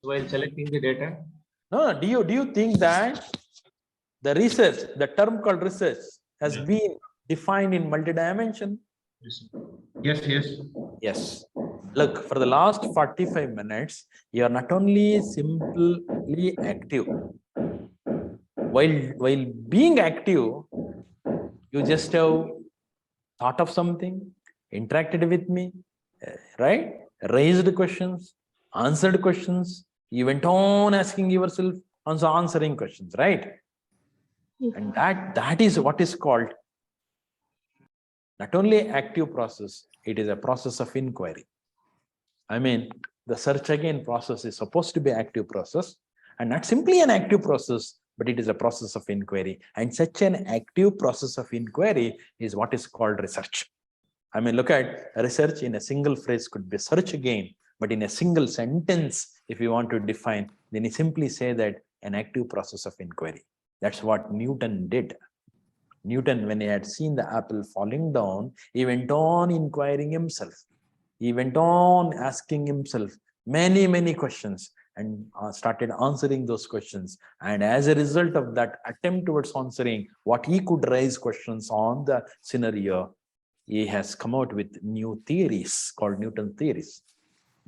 While selecting the data, No. Do you think that the research, the term called research, has been defined in multi-dimension? Yes. Yes. Look, for the last 45 minutes, you are not only simply active, While being active, you just have thought of something, interacted with me, right? Raised questions, answered questions. You went on asking yourself, also answering questions, right? Yes. And that is what is called not only active process, it is a process of inquiry. I mean, the search again process is supposed to be active process and not simply an active process, but it is a process of inquiry. And such an active process of inquiry is what is called research. I mean, look at research in a single phrase could be search again, but in a single sentence, if you want to define, then you simply say that an active process of inquiry. That's what Newton did. Newton, when he had seen the apple falling down, he went on inquiring himself. He went on asking himself many questions and started answering those questions. And as a result of that attempt towards answering what he could raise questions on the scenario, he has come out with new theories called Newton theories.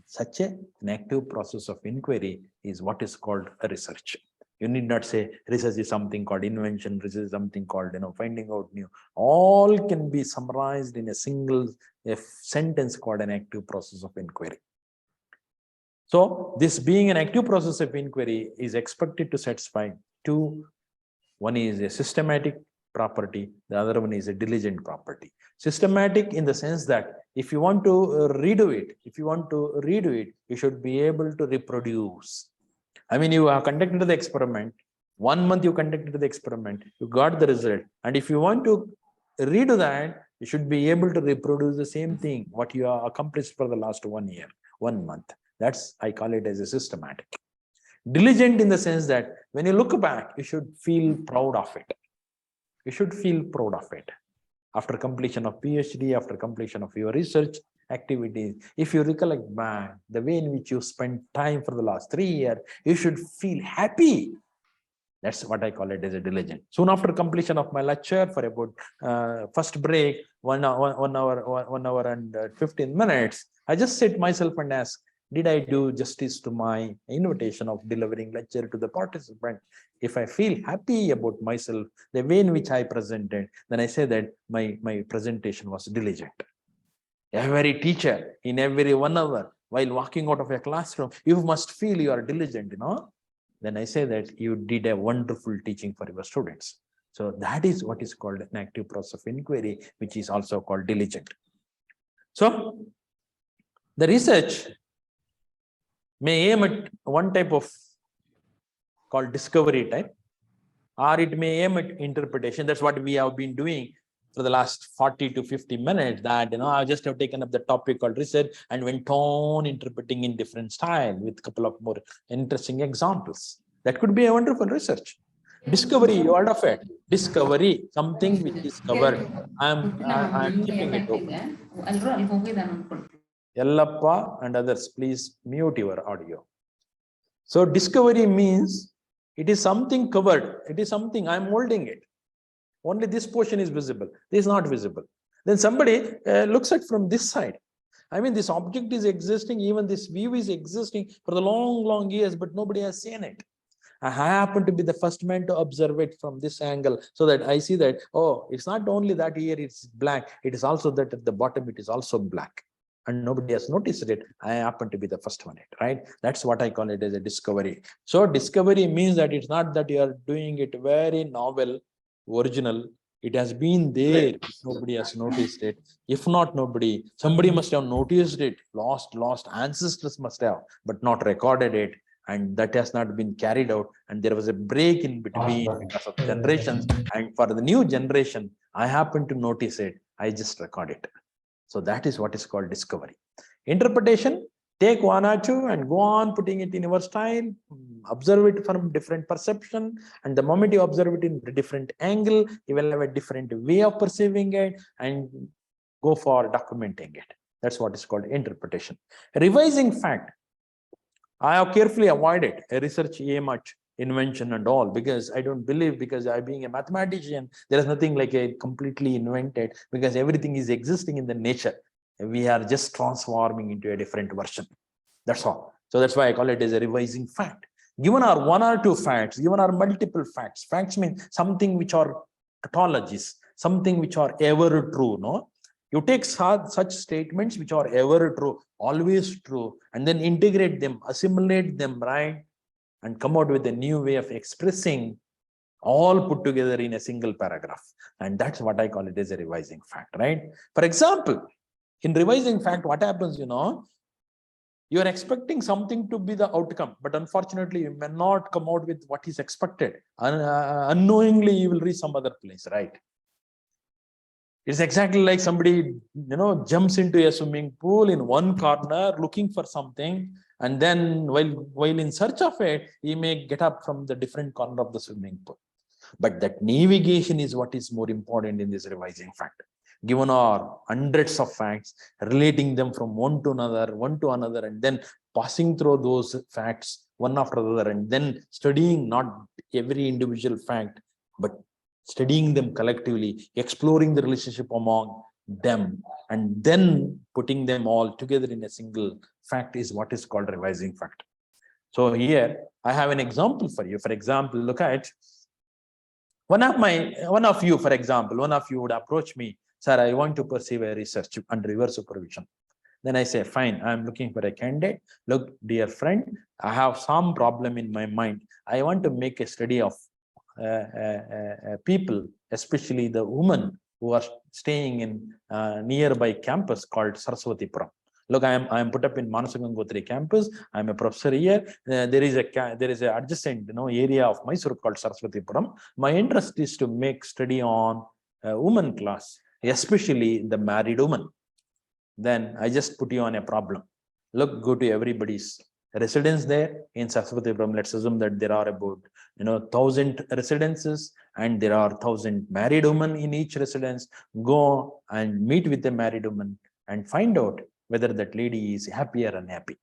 Such an active process of inquiry is what is called a research. You need not say research is something called invention, research is something called finding out new. All can be summarized in a single sentence called an active process of inquiry. So this being an active process of inquiry is expected to satisfy two. One is a systematic property, the other one is a diligent property. Systematic in the sense that if you want to redo it, you should be able to reproduce. I mean, you have conducted the experiment, 1 month you conducted the experiment, you got the result. And if you want to redo that, you should be able to reproduce the same thing, what you have accomplished for the last 1 year, 1 month. That's, I call it as a systematic. Diligent in the sense that when you look back, you should feel proud of it. You should feel proud of it. After completion of PhD, after completion of your research activities, if you recollect back the way in which you spent time for the last 3 years, you should feel happy. That's what I call it as a diligent. Soon after completion of my lecture, for about first break, 1 hour and 15 minutes, I just sit myself and ask, did I do justice to my invitation of delivering lecture to the participant? If I feel happy about myself, the way in which I presented, then I say that my presentation was diligent. Every teacher, in every 1 hour, while walking out of a classroom, you must feel you are diligent, Then I say that you did a wonderful teaching for your students. So that is what is called an active process of inquiry, which is also called diligent. So the research may aim at one type of called discovery type, or it may aim at interpretation. That's what we have been doing for the last 40 to 50 minutes, that I just have taken up the topic called research and went on interpreting in different style with a couple of more interesting examples. That could be a wonderful research. Discovery, you heard of it. Discovery, something which is covered. I'm keeping it open. Yellappa and others, please mute your audio. So discovery means it is something covered. It is something, I'm holding it. Only this portion is visible. This is not visible. Then somebody looks at from this side. I mean, this object is existing, even this view is existing for the long years, but nobody has seen it. I happen to be the first man to observe it from this angle, so that I see that, oh, it's not only that here it's black, it is also that at the bottom it is also black. And nobody has noticed it. I happen to be the first one, right? That's what I call it as a discovery. So discovery means that it's not that you are doing it very novel, original. It has been there. Nobody has noticed it. If not nobody, somebody must have noticed it. Lost ancestors must have, but not recorded it. And that has not been carried out. And there was a break in between because of generations. And for the new generation, I happen to notice it. I just record it. So that is what is called discovery. Interpretation, take 1 or 2 and go on putting it in your style, observe it from different perception. And the moment you observe it in a different angle, you will have a different way of perceiving it and go for documenting it. That's what is called interpretation. Revising fact, I have carefully avoided a research aim at invention and all, because I don't believe, because I being a mathematician, there is nothing like a completely invented, because everything is existing in the nature. We are just transforming into a different version. That's all. So that's why I call it as a revising fact. Given are one or two facts, given are multiple facts. Facts means something which are tautologies, something which are ever true, no? You take such statements which are ever true, always true, and then integrate them, assimilate them, right? And come out with a new way of expressing, all put together in a single paragraph. And that's what I call it as a revising fact, right? For example, in revising fact, what happens, you know, you are expecting something to be the outcome, but unfortunately, you may not come out with what is expected. Unknowingly, you will reach some other place, right? It's exactly like somebody, you know, jumps into a swimming pool in one corner looking for something, and then while in search of it, he may get up from the different corner of the swimming pool. But that navigation is what is more important in this revising fact. Given our hundreds of facts, relating them from one to another, and then passing through those facts one after another, and then studying not every individual fact, but studying them collectively, exploring the relationship among them, and then putting them all together in a single fact is what is called revising fact. So here I have an example for you. For example, look at one of you, for example, one of you would approach me, sir, I want to pursue a research under your supervision. Then I say, fine, I'm looking for a candidate. Look, dear friend, I have some problem in my mind. I want to make a study of people, especially the women who are staying in nearby campus called Saraswatipuram. Look, I am put up in Manasagangotri campus. I'm a professor here. There is a adjacent area of Mysore called Saraswatipuram. My interest is to make study on women class, especially the married woman. Then I just put you on a problem. Look, go to everybody's residence there in Saraswatipuram. Let's assume that there are about 1,000 residences and there are 1,000 married women in each residence. Go and meet with the married woman and find out whether that lady is happy or unhappy.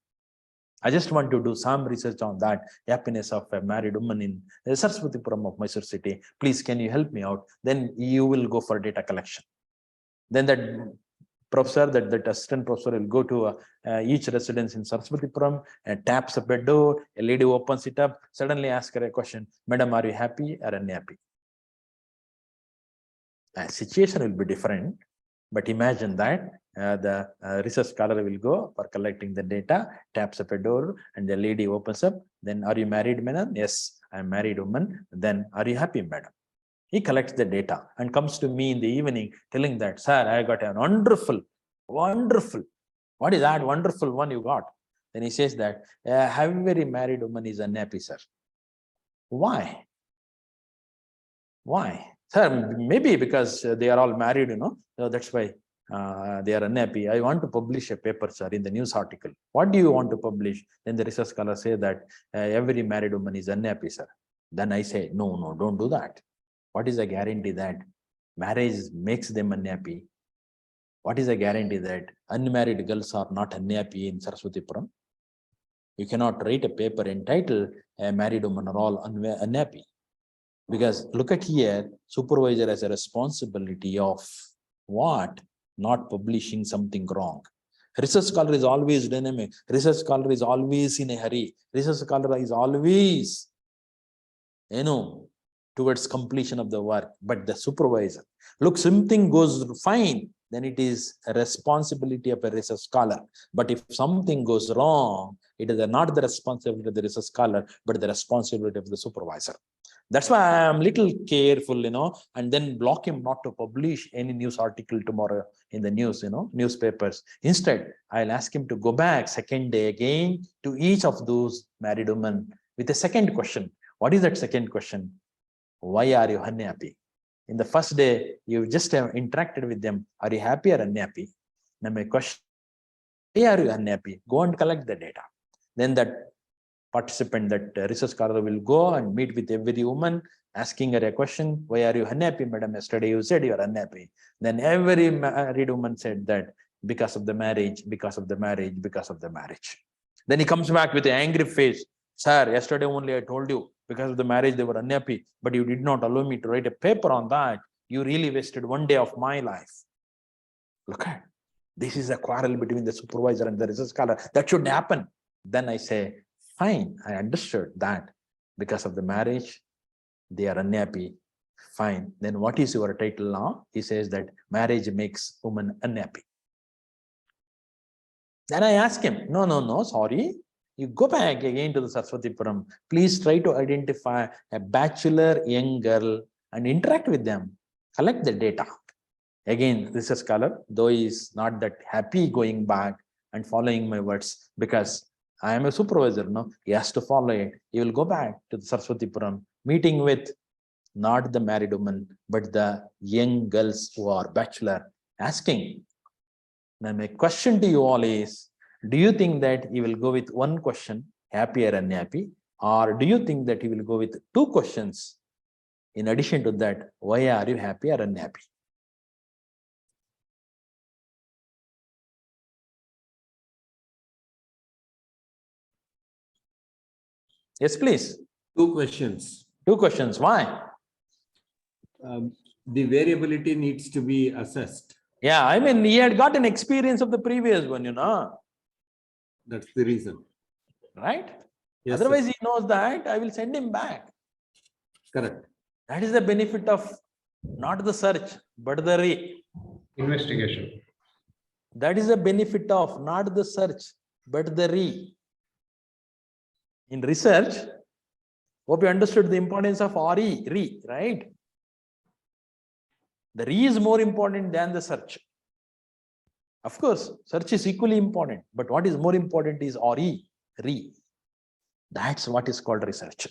I just want to do some research on that happiness of a married woman in Saraswatipuram of Mysore city. Please, can you help me out? Then you will go for data collection. Then that professor, that assistant professor will go to each residence in Saraswatipuram and taps up a door. A lady opens it up, suddenly asks her a question, Madam, are you happy or unhappy? Situation will be different, but imagine that the research scholar will go for collecting the data, taps up a door, and the lady opens up. Then, are you married, madam? Yes, I'm married woman. Then, are you happy, madam? He collects the data and comes to me in the evening telling that, sir, I got a wonderful, what is that wonderful one you got? Then he says that every married woman is unhappy, sir. Why? Why? Sir, maybe because they are all married, so that's why they are unhappy. I want to publish a paper, sir, in the news article. What do you want to publish? Then the research scholar say that every married woman is unhappy, sir. Then I say, no, don't do that. What is the guarantee that marriage makes them unhappy? What is the guarantee that unmarried girls are not unhappy in Saraswatipuram? You cannot write a paper entitled "A Married Women Are All Unhappy." Because look at here, supervisor has a responsibility of what? Not publishing something wrong. Research scholar is always dynamic. Research scholar is always in a hurry. Research scholar is always, towards completion of the work. But the supervisor, look, something goes fine, then it is a responsibility of a research scholar. But if something goes wrong, it is not the responsibility of the research scholar, but the responsibility of the supervisor. That's why I am little careful, and then block him not to publish any news article tomorrow in the news, newspapers. Instead, I'll ask him to go back second day again to each of those married women with a second question. What is that second question? Why are you unhappy? In the first day, you just have interacted with them. Are you happy or unhappy? Now my question, why are you unhappy? Go and collect the data. Then that participant, that research scholar will go and meet with every woman, asking her a question, why are you unhappy, madam? Yesterday you said you are unhappy. Then every married woman said that because of the marriage, because of the marriage, because of the marriage. Then he comes back with an angry face. Sir, yesterday only I told you, because of the marriage they were unhappy, but you did not allow me to write a paper on that. You really wasted one day of my life. Look at, this is a quarrel between the supervisor and the research scholar. That should happen. Then I say, Fine, I understood that because of the marriage, they are unhappy. Fine. Then what is your title now? He says that marriage makes woman unhappy. Then I ask him, no, sorry. You go back again to the Saraswatipuram. Please try to identify a bachelor young girl and interact with them. Collect the data. Again, this is scholar, though he is not that happy going back and following my words because I am a supervisor. No, he has to follow it. He will go back to the Saraswatipuram, meeting with not the married woman, but the young girls who are bachelor, asking. Now, my question to you all is, do you think that he will go with one question, happy or unhappy? Or do you think that he will go with two questions? In addition to that, why are you happy or unhappy? Yes, please. Two questions. Two questions. Why? The variability needs to be assessed. Yeah, I mean, he had got an experience of the previous one, That's the reason. right? Yes, Otherwise, sir. he knows that I will send him back. Correct. That is the benefit of not the search, but the Investigation. That is the benefit of not the search, but the In research, hope you understood the importance of re, right? The is more important than the search. Of course, search is equally important, but what is more important is re. That's what is called research.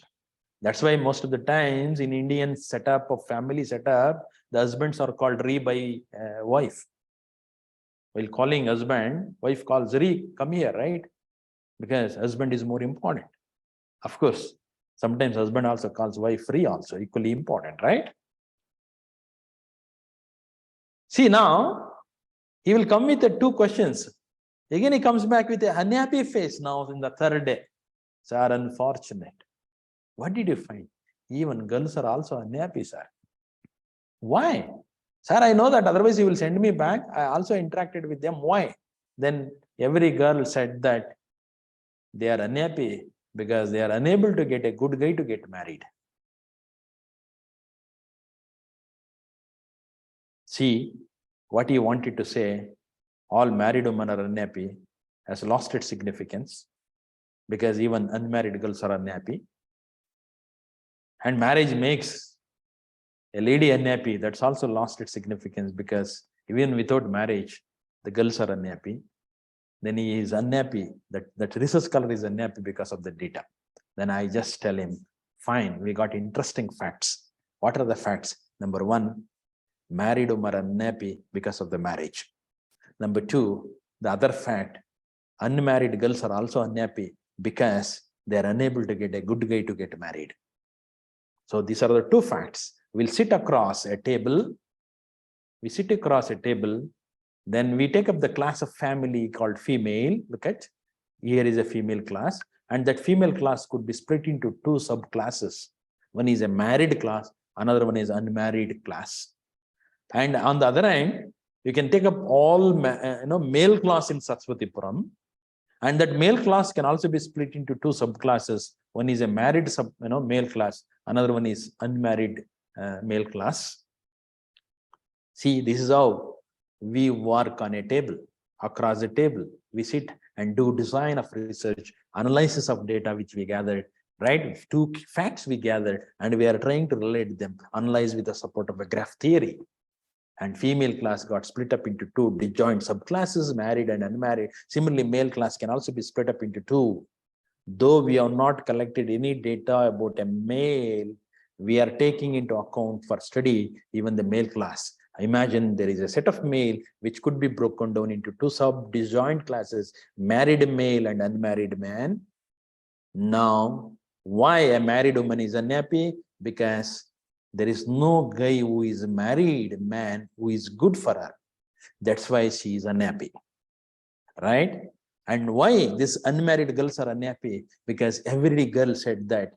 That's why most of the times in Indian setup of family setup, the husbands are called re by wife. While calling husband, wife calls re, come here, right? Because husband is more important. Of course, sometimes husband also calls wife re also, equally important, right? See now, he will come with the two questions. Again, he comes back with a unhappy face now in the third day. Sir, unfortunate. What did you find? Even girls are also unhappy, sir. Why? Sir, I know that otherwise he will send me back. I also interacted with them. Why? Then every girl said that they are unhappy because they are unable to get a good guy to get married. See, what he wanted to say, all married women are unhappy, has lost its significance because even unmarried girls are unhappy. And marriage makes a lady unhappy, that's also lost its significance because even without marriage, the girls are unhappy. Then he is unhappy, that research scholar is unhappy because of the data. Then I just tell him, fine, we got interesting facts. What are the facts? Number one, married women are unhappy because of the marriage. Number two, the other fact, unmarried girls are also unhappy because they are unable to get a good guy to get married. So these are the two facts. We'll sit across a table. We sit across a table. Then we take up the class of family called female. Look at, here is a female class. And that female class could be split into two subclasses. One is a married class, another one is unmarried class. And on the other hand, you can take up all male class in Saraswatipuram. And that male class can also be split into two subclasses. One is a married male class, another one is unmarried male class. See, this is how we work on a table. Across the table, we sit and do design of research, analysis of data which we gathered, right? Two facts we gathered, and we are trying to relate them, analyze with the support of a graph theory. And female class got split up into two disjoint subclasses, married and unmarried. Similarly, male class can also be split up into two. Though we have not collected any data about a male, we are taking into account for study even the male class. Imagine there is a set of male which could be broken down into two sub-disjoint classes, married male and unmarried man. Now, why a married woman is unhappy? Because there is no guy who is a married man who is good for her. That's why she is unhappy, right? And why these unmarried girls are unhappy? Because every girl said that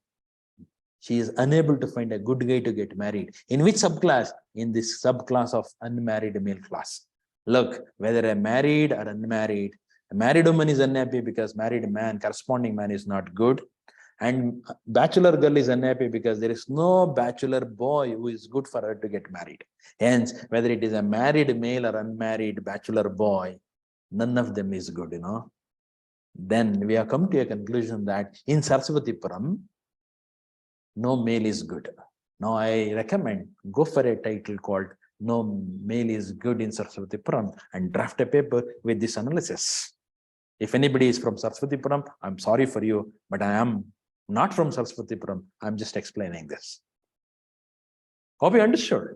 she is unable to find a good guy to get married. In which subclass? In this subclass of unmarried male class. Look, whether a married or unmarried, A married woman is unhappy because married man, corresponding man is not good. And bachelor girl is unhappy because there is no bachelor boy who is good for her to get married. Hence, whether it is a married male or unmarried bachelor boy, none of them is good, Then we have come to a conclusion that in Saraswatipuram, no male is good. Now I recommend go for a title called No Male is Good in Saraswatipuram and draft a paper with this analysis. If anybody is from Saraswatipuram, I'm sorry for you, but I am not from Saraswatipuram. I'm just explaining this. Hope you understood.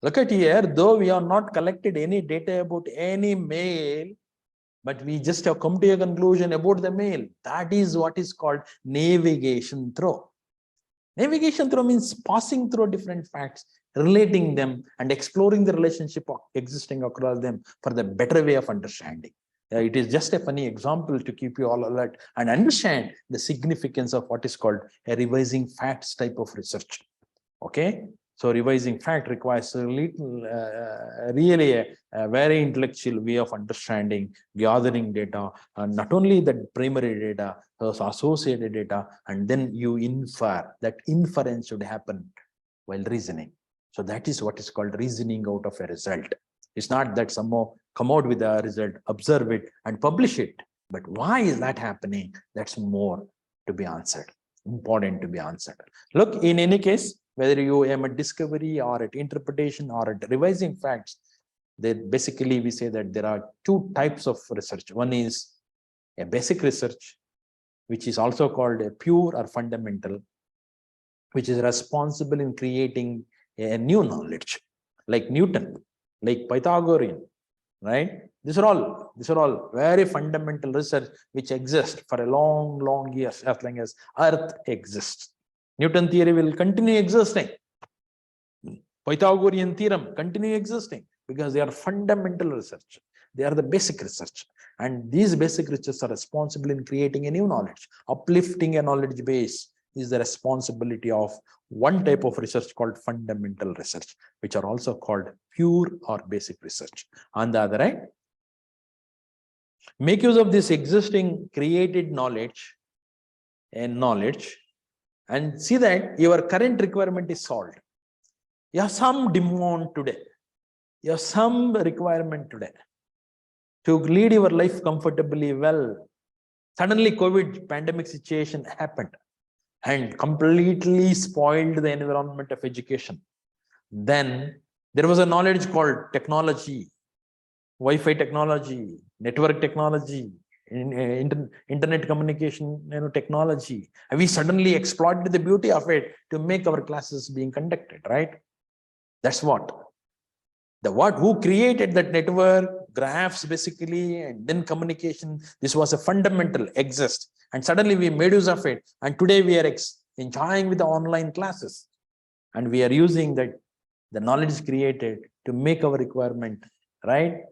Look at here, though we have not collected any data about any male, but we just have come to a conclusion about the male. That is what is called navigation through. Navigation through means passing through different facts, relating them and exploring the relationship existing across them for the better way of understanding. It is just a funny example to keep you all alert and understand the significance of what is called a revising facts type of research. Okay. So revising fact requires a little, really a very intellectual way of understanding, gathering data, and not only the primary data, also associated data, and then you infer. That inference should happen while reasoning. So that is what is called reasoning out of a result. It's not that somehow come out with a result, observe it, and publish it. But why is that happening? That's more to be answered, important to be answered. Look, in any case, whether you aim at discovery or at interpretation or at revising facts, then basically we say that there are two types of research. One is a basic research, which is also called a pure or fundamental, which is responsible in creating a new knowledge, like Newton, like Pythagorean, right? These are all very fundamental research which exists for a long years, as long as Earth exists. Newton theory will continue existing. Pythagorean theorem continue existing because they are fundamental research. They are the basic research. And these basic research are responsible in creating a new knowledge. Uplifting a knowledge base is the responsibility of one type of research called fundamental research, which are also called pure or basic research. On the other hand, make use of this existing created knowledge and see that your current requirement is solved. You have some demand today. You have some requirement today to lead your life comfortably well. Suddenly COVID pandemic situation happened and completely spoiled the environment of education. Then there was a knowledge called technology, Wi-Fi technology, network technology, internet communication technology, and we suddenly exploited the beauty of it to make our classes being conducted, right? That's what who created that network, graphs basically, and then communication. This was a fundamental exist, and suddenly we made use of it, and today we are enjoying with the online classes, and we are using that the knowledge created to make our requirement, right?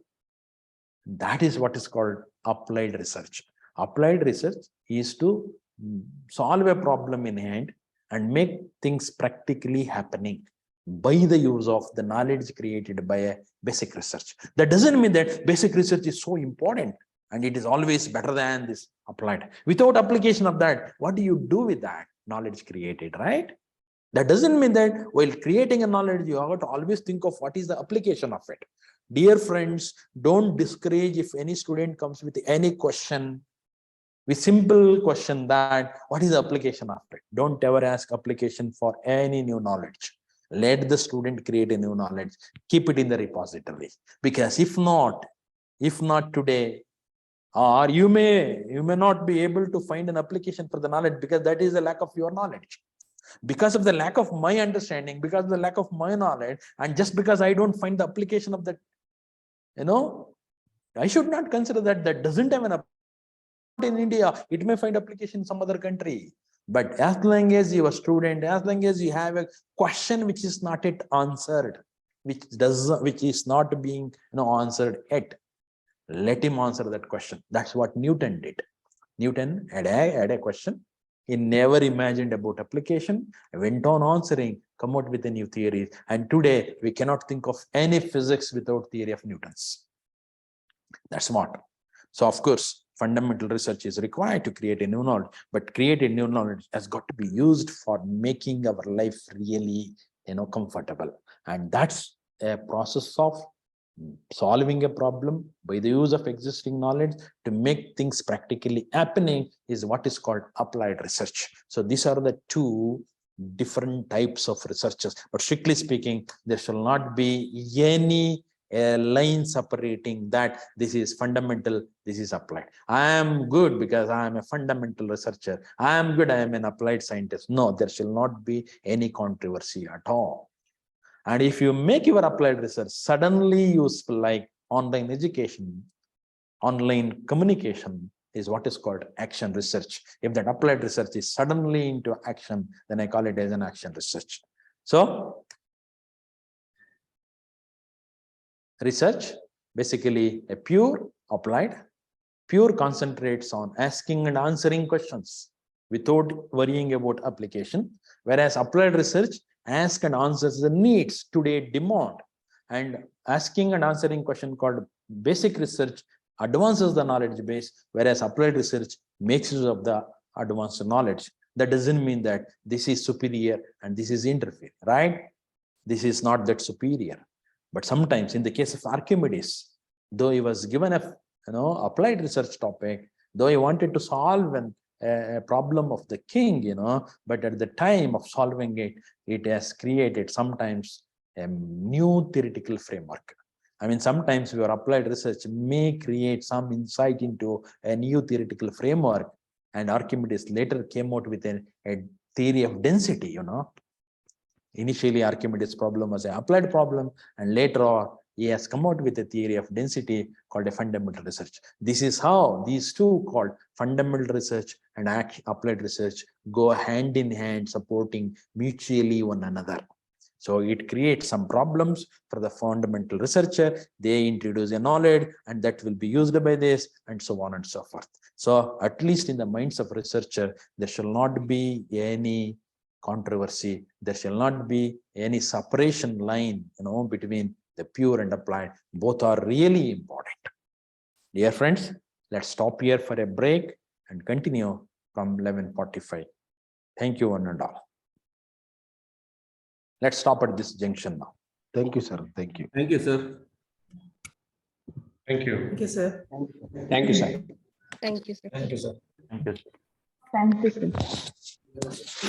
That is what is called applied research. Applied research is to solve a problem in hand and make things practically happening by the use of the knowledge created by a basic research. That doesn't mean that basic research is so important and it is always better than this applied. Without application of that, what do you do with that knowledge created, right? That doesn't mean that while creating a knowledge, you have to always think of what is the application of it. Dear friends, don't discourage if any student comes with any question, with simple question that what is the application of it? Don't ever ask application for any new knowledge. Let the student create a new knowledge, keep it in the repository. Because if not today, or you may not be able to find an application for the knowledge because that is the lack of your knowledge. Because of the lack of my understanding, because of the lack of my knowledge, and just because I don't find the application of that, I should not consider that doesn't have an application in India. It may find application in some other country. But as long as you are a student, as long as you have a question which is not yet answered, which is not being answered yet, let him answer that question. That's what Newton did. Newton had a question. He never imagined about application, went on answering, come out with a new theory. And today we cannot think of any physics without theory of Newton's. That's what. So of course, fundamental research is required to create a new knowledge, but created new knowledge has got to be used for making our life really, comfortable. And that's a process of solving a problem by the use of existing knowledge to make things practically happening is what is called applied research. So these are the two different types of researchers, but strictly speaking, there shall not be any line separating that this is fundamental, this is applied. I am good because I am a fundamental researcher. I am good, I am an applied scientist. No, there shall not be any controversy at all. And if you make your applied research suddenly useful, like online education, online communication, is what is called action research. If that applied research is suddenly into action, then I call it as an action research. So research, basically a pure applied, pure concentrates on asking and answering questions without worrying about application, whereas applied research asks and answers the needs today demand, and asking and answering question called basic research advances the knowledge base, whereas applied research makes use of the advanced knowledge. That doesn't mean that this is superior and this is inferior, right? This is not that superior. But sometimes in the case of Archimedes, though he was given a applied research topic, though he wanted to solve a problem of the king, but at the time of solving it, it has created sometimes a new theoretical framework. I mean, sometimes your applied research may create some insight into a new theoretical framework, and Archimedes later came out with a theory of density, Initially, Archimedes' problem was an applied problem, and later on, he has come out with a theory of density called a fundamental research. This is how these two called fundamental research and applied research go hand in hand, supporting mutually one another. So it creates some problems for the fundamental researcher. They introduce a knowledge and that will be used by this, and so on and so forth. So at least in the minds of researcher, there shall not be any controversy. There shall not be any separation line, between the pure and applied. Both are really important. Dear friends, let's stop here for a break and continue from 11:45. Thank you one and all. Let's stop at this junction now. Thank you, sir. Thank you. Thank you, sir. Thank you. Thank you, sir. Thank you, sir. Thank you, sir. Thank you, sir. Thank you. Thank you, sir.